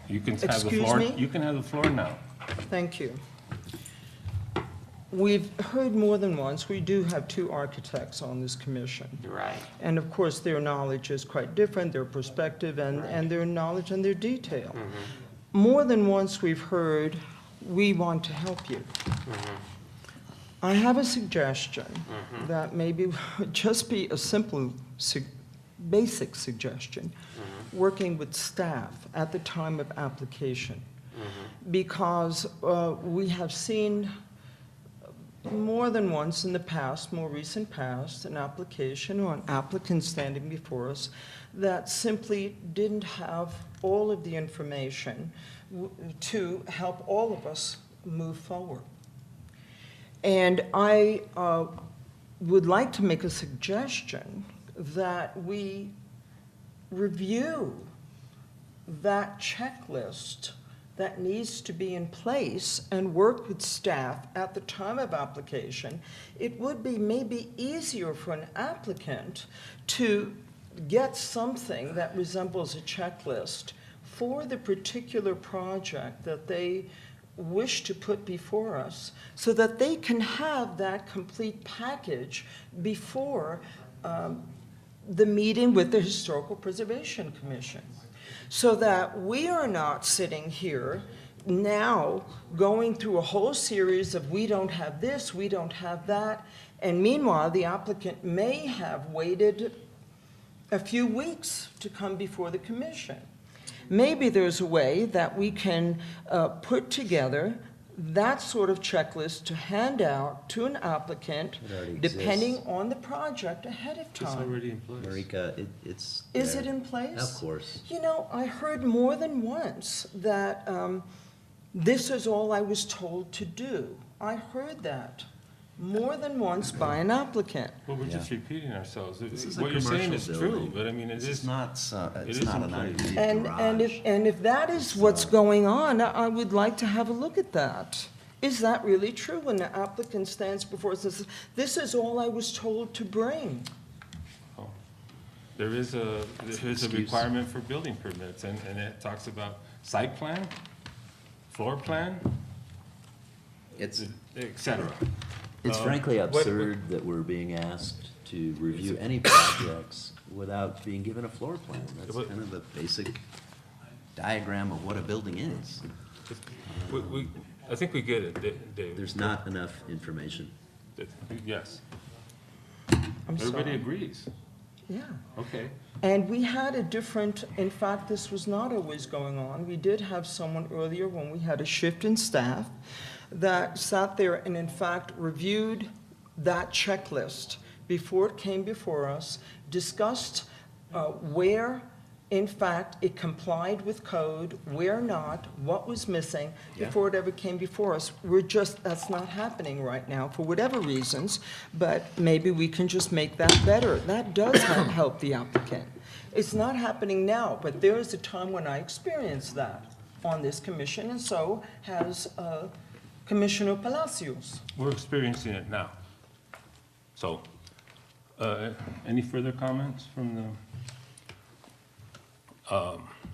you can have the Excuse floor. me? You can have the floor now. Thank you. We've heard more than once, we do have 2 architects on this commission. Right. And of course, their knowledge is quite different, their perspective and their knowledge and their detail. More than once we've heard, we want to help you. I have a suggestion that maybe would just be a simple, basic suggestion, working with staff at the time of application. Because we have seen more than once in the past, more recent past, an application or an applicant standing before us that simply didn't have all of the information to help all of us move forward. And I would like to make a suggestion that we review that checklist that needs to be in place and work with staff at the time of application. It would be maybe easier for an applicant to get something that resembles a checklist for the particular project that they wish to put before us, so that they can have that complete package before the meeting with the Historical Preservation Commission. So that we are not sitting here now going through a whole series of we don't have this, we don't have that, and meanwhile the applicant may have waited a few weeks to come before the commission. Maybe there's a way that we can put together that sort of checklist to hand out to an applicant, It already depending exists. on the project ahead of It's time. already in place. Marika, it's Is there. it in place? Of course. You know, I heard more than once that this is all I was told to do. I heard that more than once by an applicant. Well, we're Yeah. just repeating ourselves. This is a What you're saying is commercial true, building. but I mean, it This is. is not, it it's is not in an place. underneath And garage. if that is what's going on, I would like to have a look at that. Is that really true when the applicant stands before us and says, this is all I was told to bring? Oh. There is a excuse. requirement for building permits, and it talks about site plan, floor plan, It's, et cetera. it's frankly what- absurd that we're being asked to review any projects without being given a floor plan. That's What- kind of the basic diagram of what a building is. I think we get it, Dave. There's not enough information. Yes, I'm everybody sorry. agrees. Yeah. Okay. And we had a different, in fact, this was not always going on. We did have someone earlier when we had a shift in staff that sat there and in fact reviewed that checklist before it came before us, discussed where in fact it complied with code, where not, what was missing before it ever came before us. That's not happening right now for whatever reasons, but maybe we can just make that better. That does help the applicant. It's not happening now, but there is a time when I experienced that on this commission, and so has Commissioner Palacios. We're experiencing it now. So, any further comments from the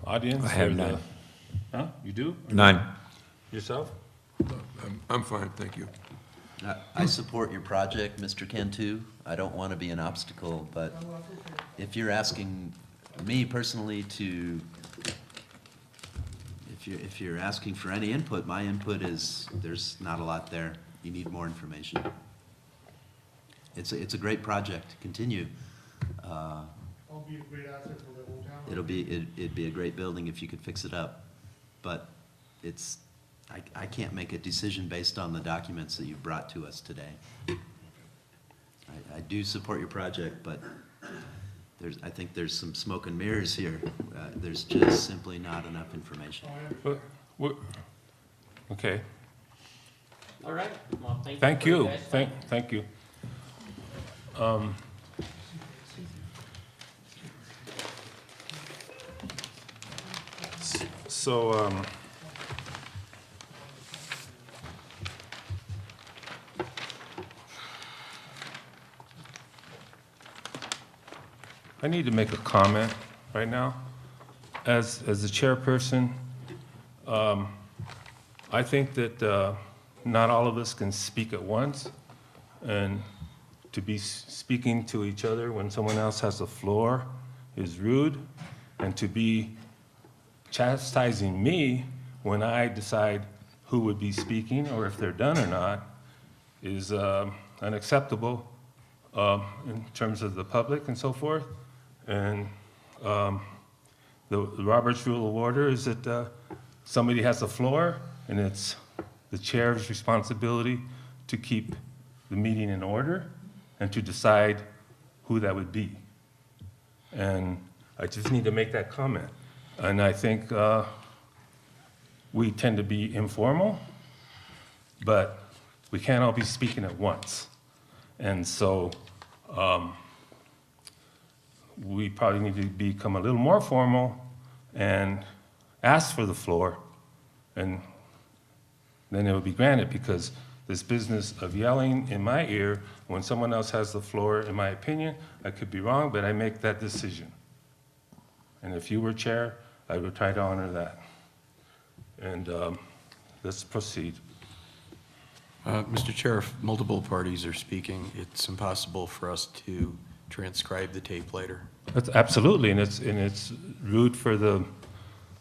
audience? I have or the- none. Huh? You do? None. Yourself? I'm fine, thank you. I support your project, Mr. Cantu. I don't want to be an obstacle, but if you're asking me personally to, if you're asking for any input, my input is there's not a lot there. You need more information. It's a great project. Continue. It'll be a great asset for the whole town. It'd be a great building if you could fix it up, but I can't make a decision based on the documents that you've brought to us today. I do support your project, but I think there's some smoke and mirrors here. There's just simply not enough information. Okay, All right, well, thank you. thank for your you, guys' time. thank you. So, I need to make a comment right now. As the chairperson, I think that not all of us can speak at once, and to be speaking to each other when someone else has the floor is rude, and to be chastising me when I decide who would be speaking or if they're done or not is unacceptable in terms of the public and so forth. And the Robert's Rule of Order is that somebody has the floor, and it's the chair's responsibility to keep the meeting in order and to decide who that would be. And I just need to make that comment. And I think we tend to be informal, but we can't all be speaking at once. And so we probably need to become a little more formal and ask for the floor, and then it will be granted, because this business of yelling in my ear when someone else has the floor, in my opinion, I could be wrong, but I make that decision. And if you were chair, I would try to honor that. And let's proceed. Mr. Chair, if multiple parties are speaking, it's impossible for us to transcribe the tape later. That's absolutely, and it's rude for the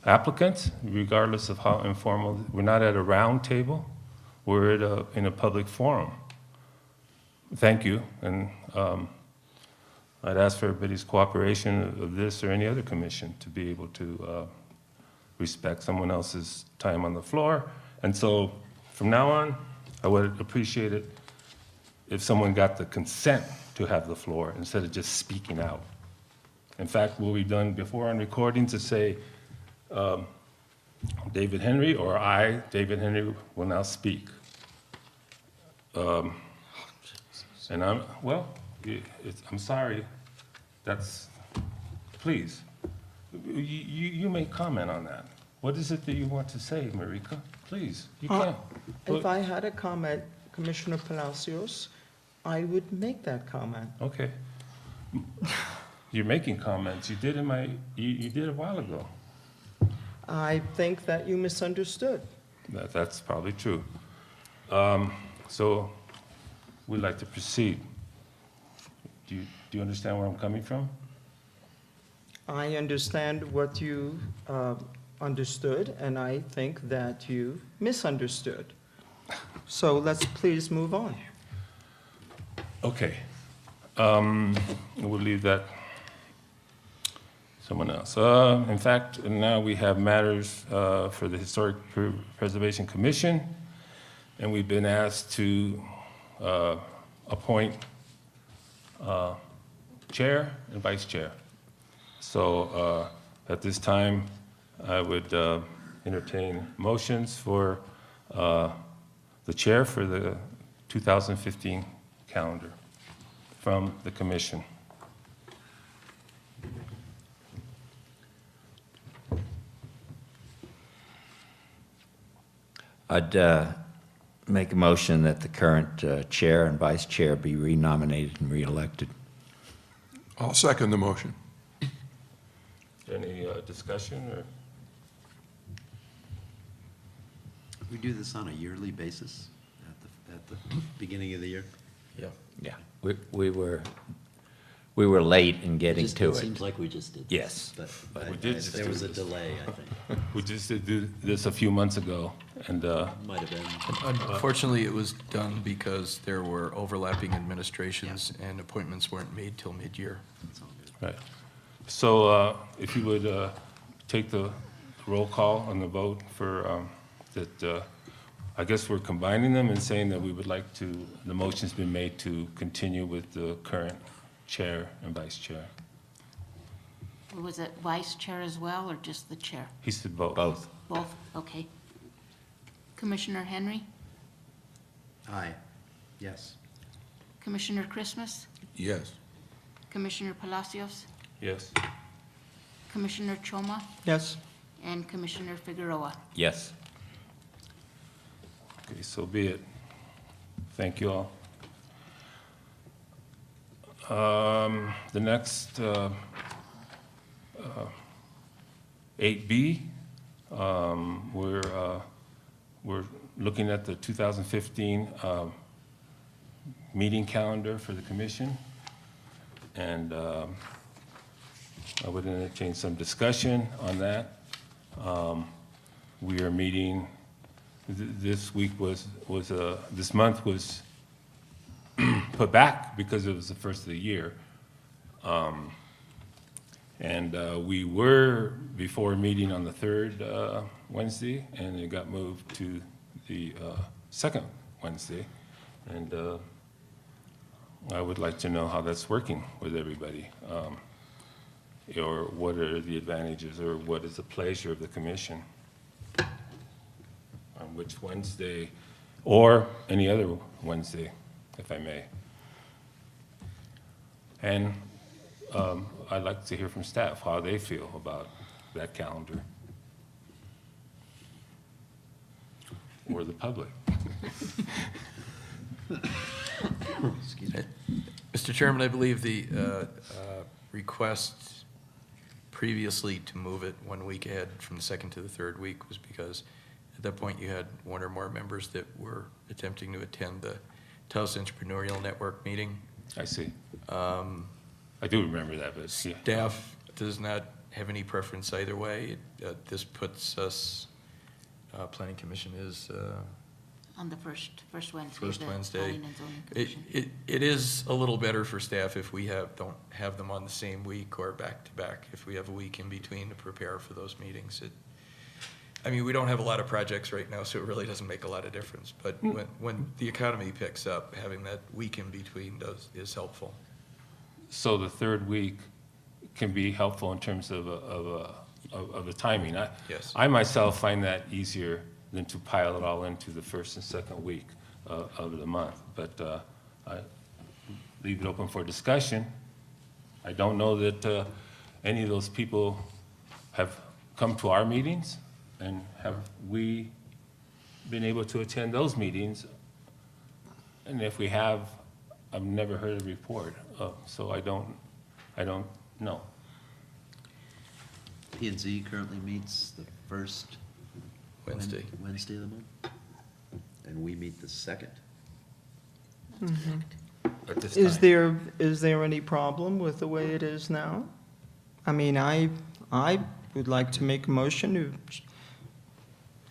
applicants, regardless of how informal. We're not at a round table. We're in a public forum. Thank you, and I'd ask for everybody's cooperation of this or any other commission to be able to respect someone else's time on the floor. And so from now on, I would appreciate it if someone got the consent to have the floor instead of just speaking out. In fact, what we've done before on recordings is say, David Henry or I, David Henry, will now speak. And I'm sorry, please, you may comment on that. What is it that you want to say, Marika? Please, you can. If I had a comment, Commissioner Palacios, I would make that comment. Okay. You're making comments. You did you did a while ago. I think that you misunderstood. That's probably true. So we'd like to proceed. Do you understand where I'm coming from? I understand what you understood, and I think that you misunderstood. So let's please move on. Okay. We'll leave that someone else. In fact, now we have matters for the Historic Preservation Commission, and we've been asked to appoint chair and vice chair. So at this time, I would entertain motions for the chair for the 2015 calendar from the commission. I'd make a motion that the current chair and vice chair be renominated and reelected. I'll second the motion. Any discussion or? We do this on a yearly basis at the beginning of the year? Yeah. Yeah, we were late in getting Just- to It it. seems like we just did. Yes. But We did just there do was a this. delay, I think. We just did do this a few months ago, and, Might have been. Unfortunately, it was done because there were overlapping administrations and appointments weren't made till mid-year. It's all good. right. So, if you would, take the roll call on the vote for, that, I guess we're combining them and saying that we would like to, the motion's been made to continue with the current chair and vice chair. Was it vice chair as well, or just the chair? He said both. Both. Both, okay. Commissioner Henry, Aye, yes. Commissioner Christmas, Yes. Commissioner Palacios, Yes. Commissioner Choma, Yes? and Commissioner Figueroa. Yes. Okay, so be it. Thank you all. The next, 8B, we're looking at the 2015 meeting calendar for the commission. And I would entertain some discussion on that. We are meeting, this week this month was put back because it was the first of the year. And we were before meeting on the third Wednesday, and it got moved to the second Wednesday. And I would like to know how that's working with everybody. Or what are the advantages, or what is the pleasure of the commission? On which Wednesday, or any other Wednesday, if I may. And I'd like to hear from staff how they feel about that calendar. Or the public. Excuse me. Mr. Chairman, I believe the request previously to move it 1 week ahead from the second to the third week was because at that point you had one or more members that were attempting to attend the Taos Entrepreneurial Network meeting. I see. I do remember that, but yeah. Staff does not have any preference either way. This puts us, Planning Commission is On the first Wednesday. first the Wednesday. Planning and Zoning Commission. It is a little better for staff if we don't have them on the same week or back-to-back, if we have a week in between to prepare for those meetings. I mean, we don't have a lot of projects right now, so it really doesn't make a lot of difference. But when the economy picks up, having that week in between is helpful. So the third week can be helpful in terms of the timing. Yes. I myself find that easier than to pile it all into the first and second week of the month. But I leave it open for discussion. I don't know that any of those people have come to our meetings, and have we been able to attend those meetings? And if we have, I've never heard a report, so I don't know. P&Z currently meets the first Wednesday. Wednesday of the month, and we meet the second. At this Is time. is there any problem with the way it is now? I mean, I would like to make a motion to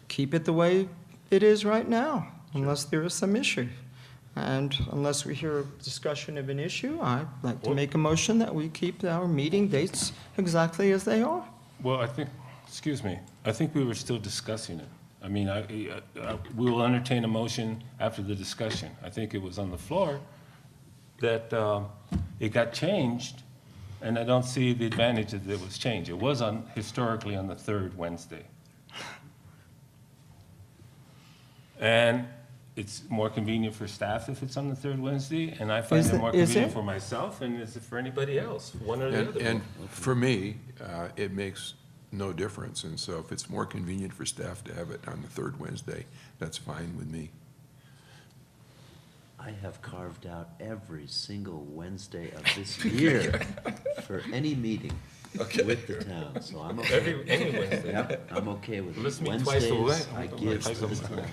keep it the way it is right now, unless there is some issue. And unless we hear a discussion of an issue, I'd like to Well- make a motion that we keep our meeting dates exactly as they are. Well, I think we were still discussing it. I mean, we will entertain a motion after the discussion. I think it was on the floor that it got changed, and I don't see the advantage that it was changed. It was historically on the third Wednesday. And it's more convenient for staff if it's on the third Wednesday, and I find Is it it- more is convenient it? for myself, and is it for anybody else, one or the other. And for me, it makes no difference, and so if it's more convenient for staff to have it on the third Wednesday, that's fine with me. I have carved out every single Wednesday of this year for any meeting. Okay. with the town, so I'm okay. Any Wednesday. Yep, I'm okay with Let's it. meet twice a Wednesdays, week. I give Twice to a the month.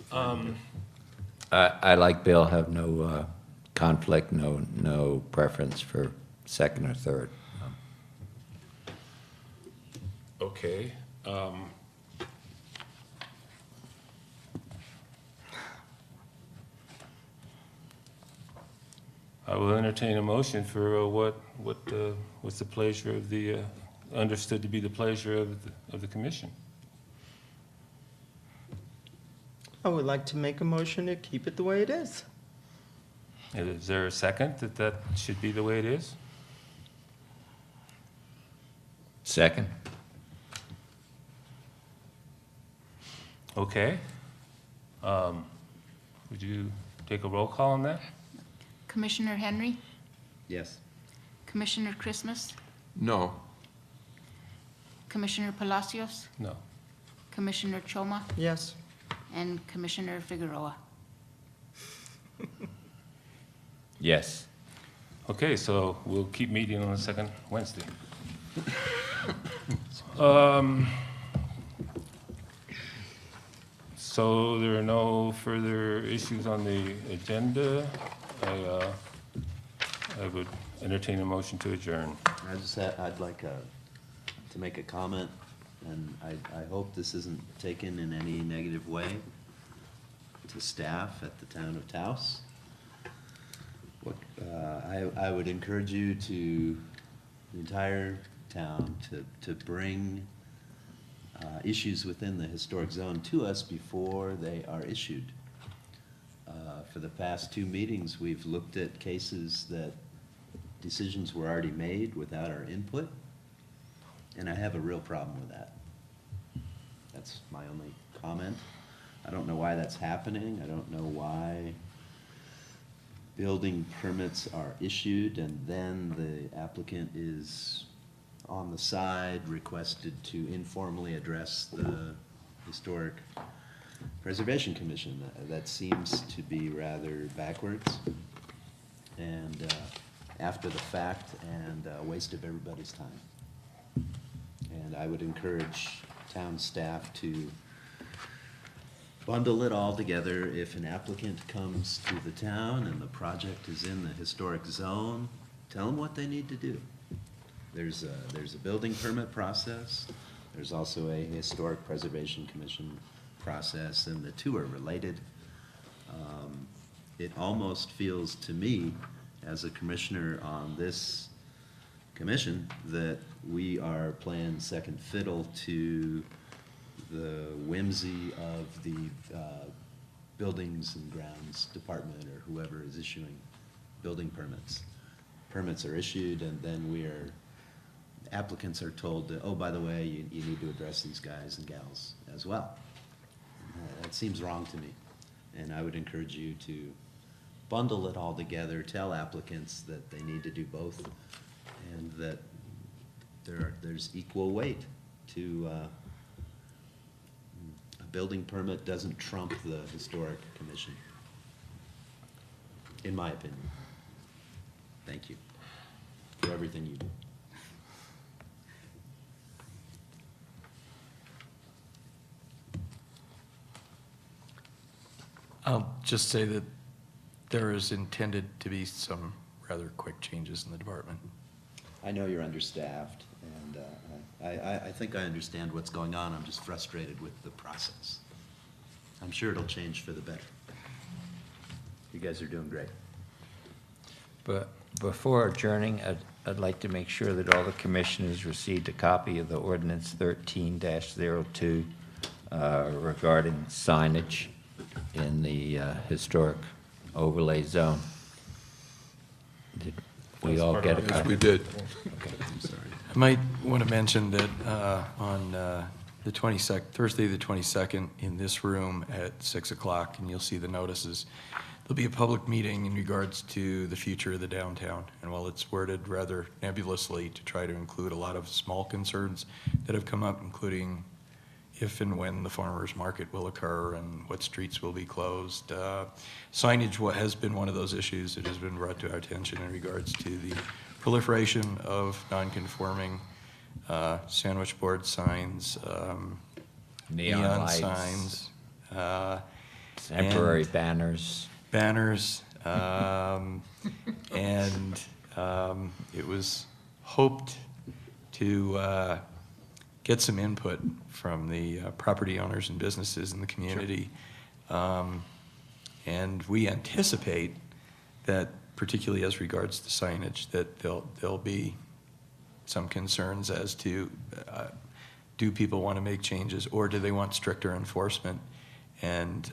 town. I like Bill, have no conflict, no preference for second or third. Okay. I will entertain a motion for what's the pleasure of the, understood to be the pleasure of the commission. I would like to make a motion to keep it the way it is. Is there a second that should be the way it is? Second? Okay. Would you take a roll call on that? Commissioner Henry, Yes. Commissioner Christmas, No, Commissioner Palacios, No. Commissioner Choma, Yes. and Commissioner Figueroa. Yes. Okay, so we'll keep meeting on the second Wednesday. So there are no further issues on the agenda. I would entertain a motion to adjourn. I'd like to make a comment, and I hope this isn't taken in any negative way to staff at the town of Taos. I would encourage you to, the entire town, to bring issues within the historic zone to us before they are issued. For the past 2 meetings, we've looked at cases that decisions were already made without our input, and I have a real problem with that. That's my only comment. I don't know why that's happening. I don't know why building permits are issued and then the applicant is on the side requested to informally address the Historic Preservation Commission. That seems to be rather backwards and after the fact and a waste of everybody's time. And I would encourage town staff to bundle it all together. If an applicant comes to the town and the project is in the historic zone, tell them what they need to do. There's a building permit process. There's also a Historic Preservation Commission process, and the two are related. It almost feels to me, as a commissioner on this commission, that we are playing second fiddle to the whimsy of the Buildings and Grounds Department or whoever is issuing building permits. Permits are issued and then applicants are told, oh, by the way, you need to address these guys and gals as well. That seems wrong to me. And I would encourage you to bundle it all together, tell applicants that they need to do both, and that there's equal weight to a building permit doesn't trump the Historic Commission, in my opinion. Thank you for everything you do. I'll just say that there is intended to be some rather quick changes in the department. I know you're understaffed, and I think I understand what's going on. I'm just frustrated with the process. I'm sure it'll change for the better. You guys are doing great. But before adjourning, I'd like to make sure that all the commissioners received a copy of the ordinance 13-02 regarding signage in the historic overlay zone. Did we all get a yes, copy? we did. Okay. I'm sorry. I might want to mention that on the 22nd, Thursday the 22nd, in this room at 6 o'clock, and you'll see the notices, there'll be a public meeting in regards to the future of the downtown. And while it's worded rather nebulously to try to include a lot of small concerns that have come up, including if and when the farmers market will occur and what streets will be closed. Signage has been one of those issues that has been brought to our attention in regards to the proliferation of non-conforming sandwich board signs, Neon lights. signs, Temporary and banners. banners, and it was hoped to get some input from the property owners and businesses in the community. And we anticipate that, particularly as regards to signage, that there'll be some concerns as to do people want to make changes, or do they want stricter enforcement? And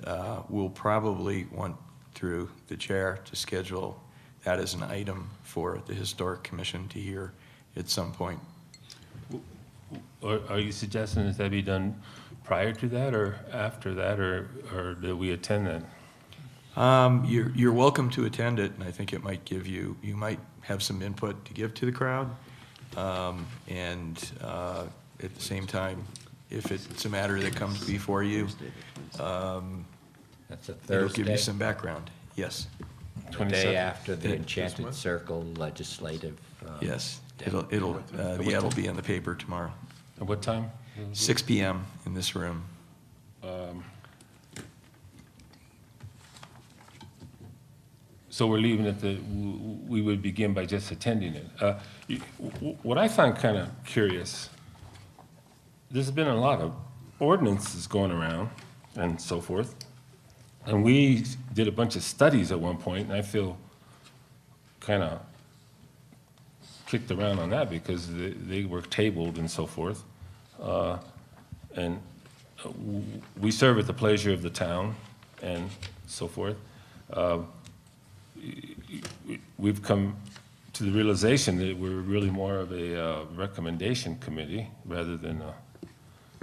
we'll probably want, through the chair, to schedule that as an item for the Historic Commission to hear at some point. Or are you suggesting that be done prior to that or after that, or do we attend that? You're welcome to attend it, and I think it might give you might have some input to give to the crowd. And at the same time, if it's a matter that comes before you, That's a it'll give you Thursday, some background. Yes, the 27th? day after the Yeah. Enchanted Circle legislative. yes. It'll be in the paper tomorrow. At what time? 6 p.m. in this room. So we're leaving it that we would begin by just attending it. What I find kind of curious, there's been a lot of ordinances going around and so forth, and we did a bunch of studies at one point, and I feel kind of kicked around on that because they were tabled and so forth. And we serve at the pleasure of the town and so forth. We've come to the realization that we're really more of a recommendation committee rather than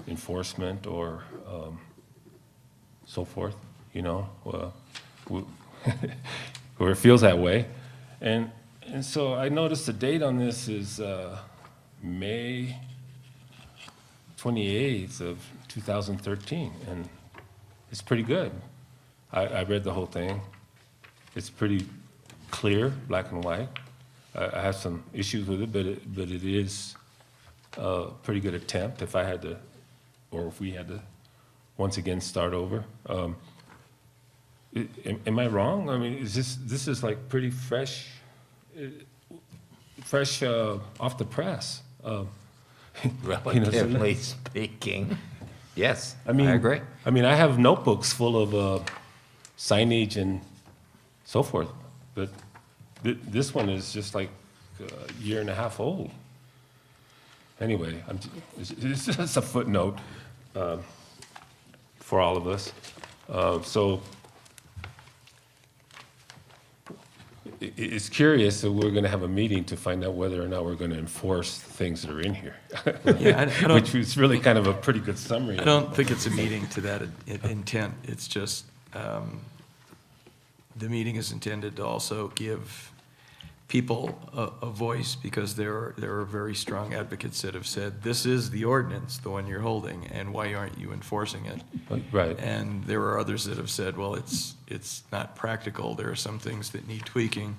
enforcement or so forth, you know, or it feels that way. And so I noticed the date on this is May 28th of 2013, and it's pretty good. I read the whole thing. It's pretty clear, black and white. I have some issues with it, but it is a pretty good attempt if I had to, or if we had to once again start over. Am I wrong? I mean, this is like pretty fresh off the press. Relatively speaking, yes, I agree. I mean, I have notebooks full of signage and so forth, but this one is just like a year and a half old. Anyway, it's just a footnote for all of us. So it's curious that we're going to have a meeting to find out whether or not we're going to enforce things that are in here. Yeah, I don't- Which is really kind of a pretty good summary. I don't think it's a meeting to that intent. It's just, the meeting is intended to also give people a voice, because there are very strong advocates that have said, this is the ordinance, the one you're holding, and why aren't you enforcing it? Right. And there are others that have said, well, it's not practical. There are some things that need tweaking.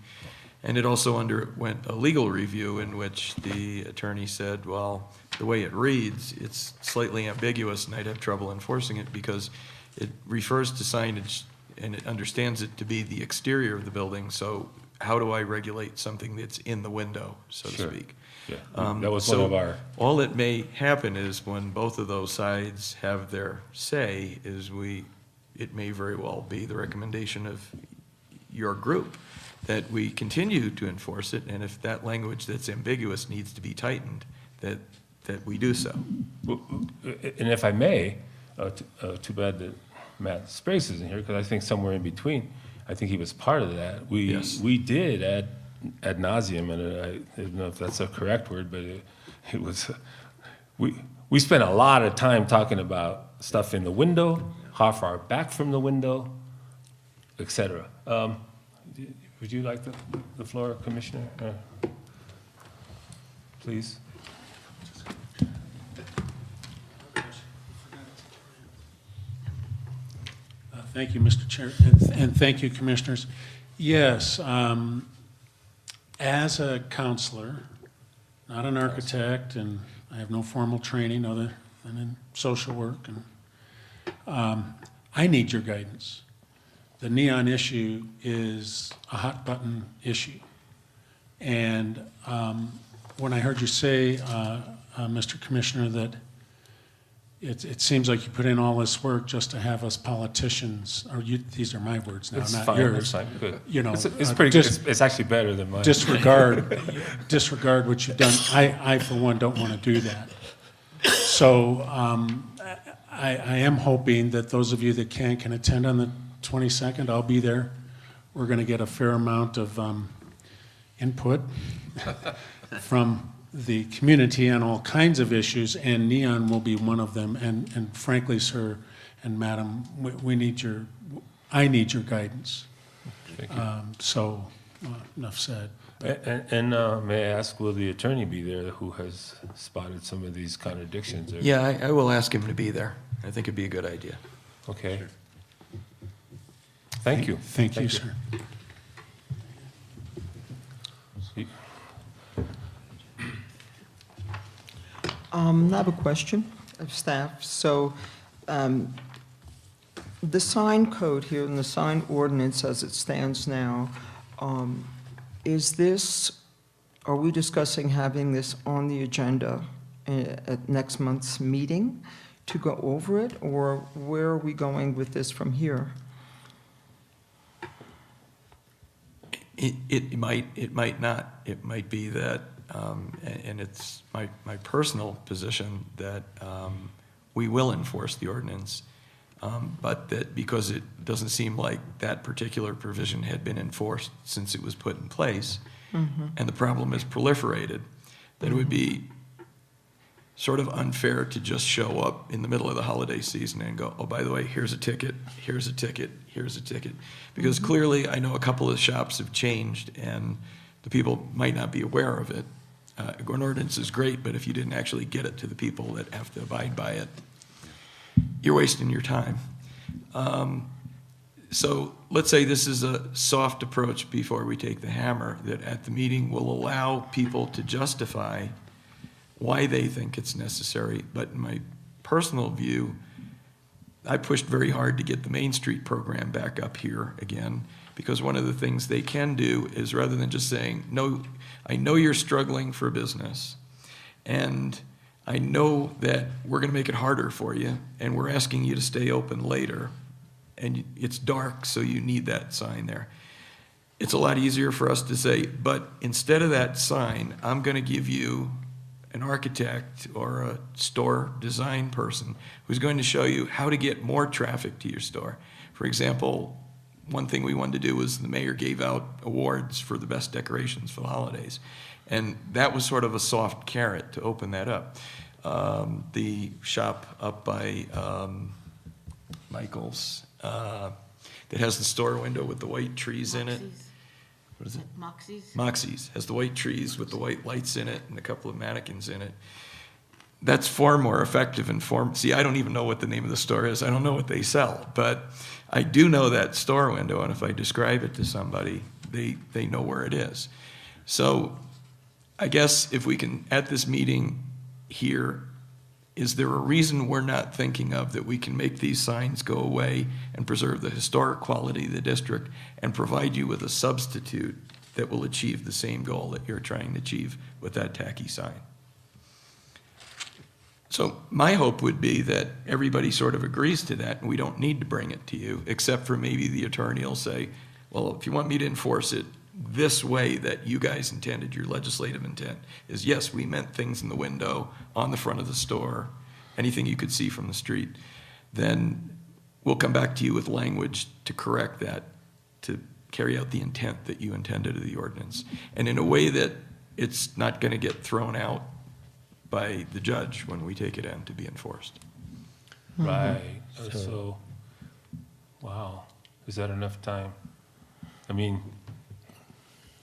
And it also underwent a legal review in which the attorney said, well, the way it reads, it's slightly ambiguous, and I'd have trouble enforcing it because it refers to signage and it understands it to be the exterior of the building. So how do I regulate something that's in the window, so to Sure. speak? Yeah, that was So one of our, all that may happen is when both of those sides have their say, it may very well be the recommendation of your group that we continue to enforce it, and if that language that's ambiguous needs to be tightened, that we do so. and if I may, too bad that Matt Sprace isn't here, because I think somewhere in between, I think he was part of that. Yes. We did ad nauseum, and I don't know if that's a correct word, but it was, we spent a lot of time talking about stuff in the window, how far back from the window, et cetera. Would you like the floor, Commissioner? Please. Thank you, Mr. Chair, and thank you, Commissioners. Yes, as a counselor, not an architect, and I have no formal training other than in social work, and I need your guidance. The neon issue is a hot button issue. And when I heard you say, Mr. Commissioner, that it seems like you put in all this work just to have us politicians, or you, these are my words now, It's not fine, yours. it's fine, good. You know, It's pretty good, it's actually better than mine. disregard what you've done. I for one, don't want to do that. So I am hoping that those of you that can attend on the 22nd. I'll be there. We're going to get a fair amount of input from the community on all kinds of issues, and neon will be one of them. And frankly, sir and madam, I need your guidance. Thank you. So enough said. And may I ask, will the attorney be there who has spotted some of these contradictions? Yeah, I will ask him to be there. I think it'd be a good idea. Okay. Thank you. Thank you, sir. I have a question of staff. So the sign code here and the sign ordinance as it stands now, are we discussing having this on the agenda at next month's meeting to go over it, or where are we going with this from here? It might not. It might be that, and it's my personal position that we will enforce the ordinance, but that because it doesn't seem like that particular provision had been enforced since it was put in place, and the problem has proliferated, that it would be sort of unfair to just show up in the middle of the holiday season and go, oh, by the way, here's a ticket, here's a ticket, here's a ticket. Because clearly, I know a couple of shops have changed, and the people might not be aware of it. An ordinance is great, but if you didn't actually get it to the people that have to abide by it, you're wasting your time. So let's say this is a soft approach before we take the hammer, that at the meeting will allow people to justify why they think it's necessary. But in my personal view, I pushed very hard to get the Main Street program back up here again, because one of the things they can do is, rather than just saying, no, I know you're struggling for business, and I know that we're going to make it harder for you, and we're asking you to stay open later, and it's dark, so you need that sign there. It's a lot easier for us to say, but instead of that sign, I'm going to give you an architect or a store design person who's going to show you how to get more traffic to your store. For example, one thing we wanted to do was the mayor gave out awards for the best decorations for the holidays. And that was sort of a soft carrot to open that up. The shop up by Michael's that has the store window with the white trees in it. What is it? Moxie's has the white trees with the white lights in it and a couple of mannequins in it. That's far more effective and see, I don't even know what the name of the store is. I don't know what they sell, but I do know that store window, and if I describe it to somebody, they know where it is. So I guess if we can, at this meeting here, is there a reason we're not thinking of that we can make these signs go away and preserve the historic quality of the district and provide you with a substitute that will achieve the same goal that you're trying to achieve with that tacky sign? So my hope would be that everybody sort of agrees to that, and we don't need to bring it to you, except for maybe the attorney will say, well, if you want me to enforce it this way that you guys intended, your legislative intent is, yes, we meant things in the window, on the front of the store, anything you could see from the street, then we'll come back to you with language to correct that, to carry out the intent that you intended of the ordinance, and in a way that it's not going to get thrown out by the judge when we take it in to be enforced. Right, so, wow, is that enough time? I mean,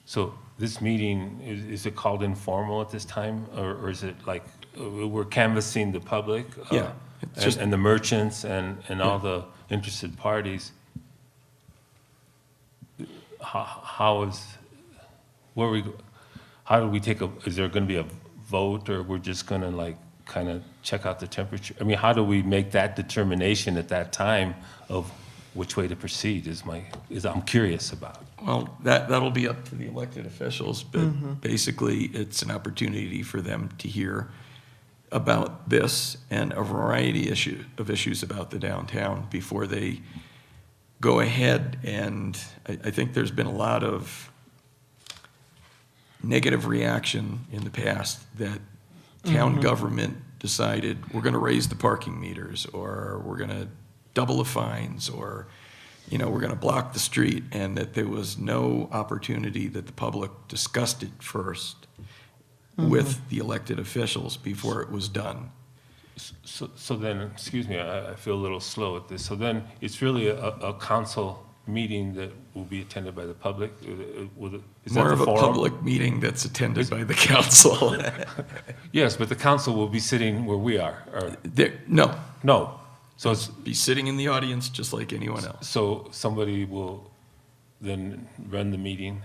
so this meeting, is it called informal at this time, or is it like we're canvassing the public? Yeah. And the merchants and all the interested parties? how do we take is there going to be a vote, or we're just going to like kind of check out the temperature? I mean, how do we make that determination at that time of which way to proceed I'm curious about. Well, that'll be up to the elected officials, but basically, it's an opportunity for them to hear about this and a variety of issues about the downtown before they go ahead. And I think there's been a lot of negative reaction in the past that town government decided we're going to raise the parking meters, or we're going to double the fines, or we're going to block the street, and that there was no opportunity that the public discussed it first with the elected officials before it was done. So then, excuse me, I feel a little slow at this. So then it's really a council meeting that will be attended by the public? Is More that of the a forum? public meeting that's attended by the council. Yes, but the council will be sitting where we are, or? No. No. So it's, Be sitting in the audience just like anyone else. so somebody will then run the meeting?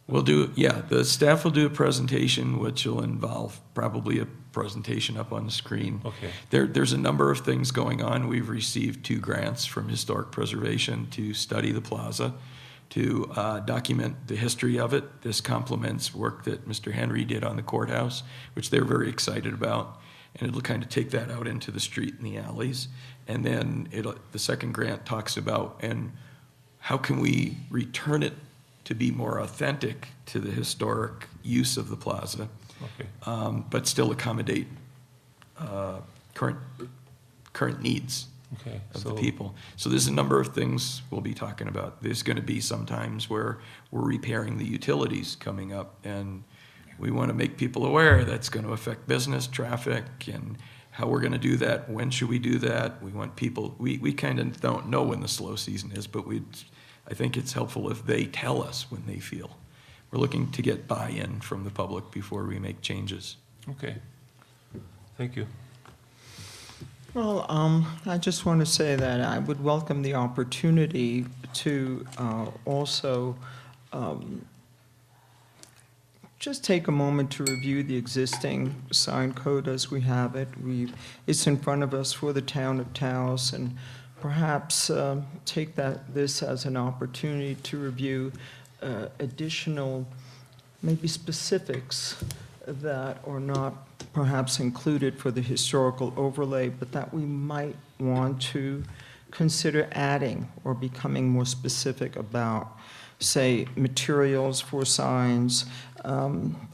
We'll do, the staff will do a presentation, which will involve probably a presentation up on the screen. Okay. There's a number of things going on. We've received 2 grants from Historic Preservation to study the plaza, to document the history of it. This complements work that Mr. Henry did on the courthouse, which they're very excited about. And it'll kind of take that out into the street and the alleys. And then the second grant talks about, and how can we return it to be more authentic to the historic use of the plaza, Okay. but still accommodate current needs Okay. of the people. So there's a number of things we'll be talking about. There's going to be some times where we're repairing the utilities coming up, and we want to make people aware that's going to affect business, traffic, and how we're going to do that. When should we do that? We want people, we kind of don't know when the slow season is, but I think it's helpful if they tell us when they feel. We're looking to get buy-in from the public before we make changes. Okay. Thank you. Well, I just want to say that I would welcome the opportunity to also just take a moment to review the existing sign code as we have it. It's in front of us for the town of Taos, and perhaps take this as an opportunity to review additional, maybe specifics that are not perhaps included for the historical overlay, but that we might want to consider adding or becoming more specific about, say, materials for signs,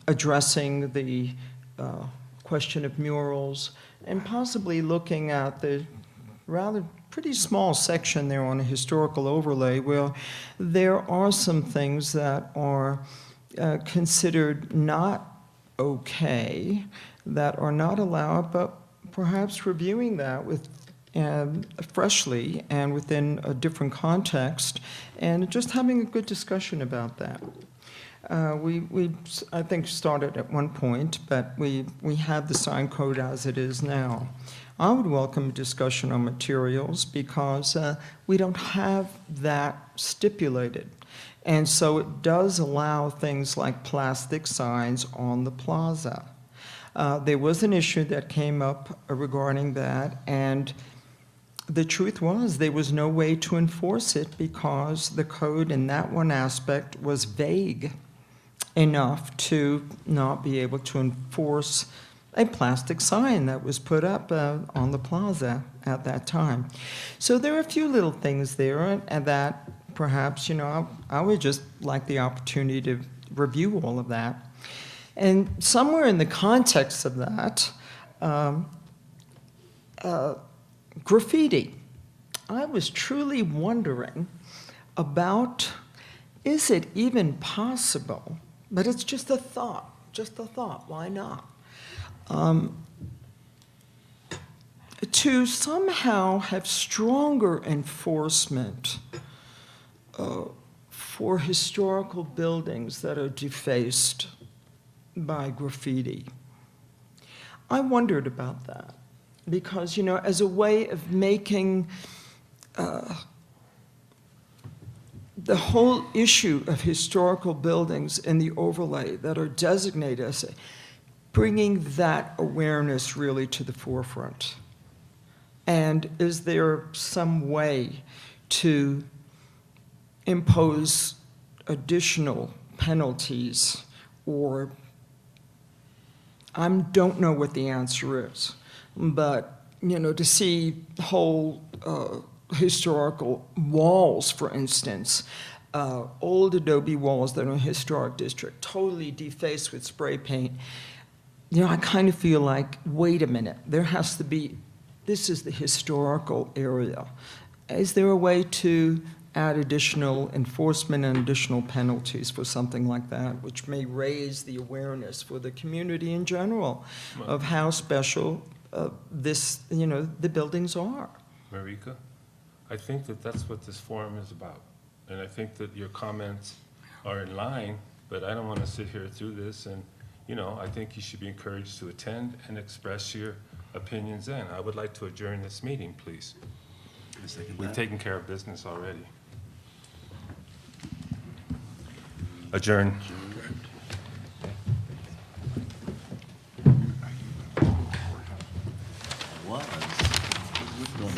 addressing the question of murals, and possibly looking at the rather pretty small section there on a historical overlay where there are some things that are considered not okay, that are not allowed, but perhaps reviewing that with freshly and within a different context, and just having a good discussion about that. We I think started at one point, but we have the sign code as it is now. I would welcome a discussion on materials because we don't have that stipulated. And so it does allow things like plastic signs on the plaza. There was an issue that came up regarding that, and the truth was there was no way to enforce it because the code in that one aspect was vague enough to not be able to enforce a plastic sign that was put up on the plaza at that time. So there are a few little things there, and that perhaps, I would just like the opportunity to review all of that. And somewhere in the context of that, graffiti. I was truly wondering about, is it even possible, but it's just a thought, why not? To somehow have stronger enforcement for historical buildings that are defaced by graffiti. I wondered about that because, as a way of making the whole issue of historical buildings and the overlay that are designated as bringing that awareness really to the forefront. And is there some way to impose additional penalties, or I don't know what the answer is, but, you know, to see whole historical walls, for instance, old adobe walls that are in a historic district, totally defaced with spray paint, you know, I kind of feel like, wait a minute, there has to be, this is the historical area. Is there a way to add additional enforcement and additional penalties for something like that, which may raise the awareness for the community in general of how special this, you know, the buildings are? Marika, I think that that's what this forum is about. And I think that your comments are in line, but I don't want to sit here through this. And, you know, I think you should be encouraged to attend and express your opinions then. I would like to adjourn this meeting, please. We've taken care of business already. Adjourn. Was going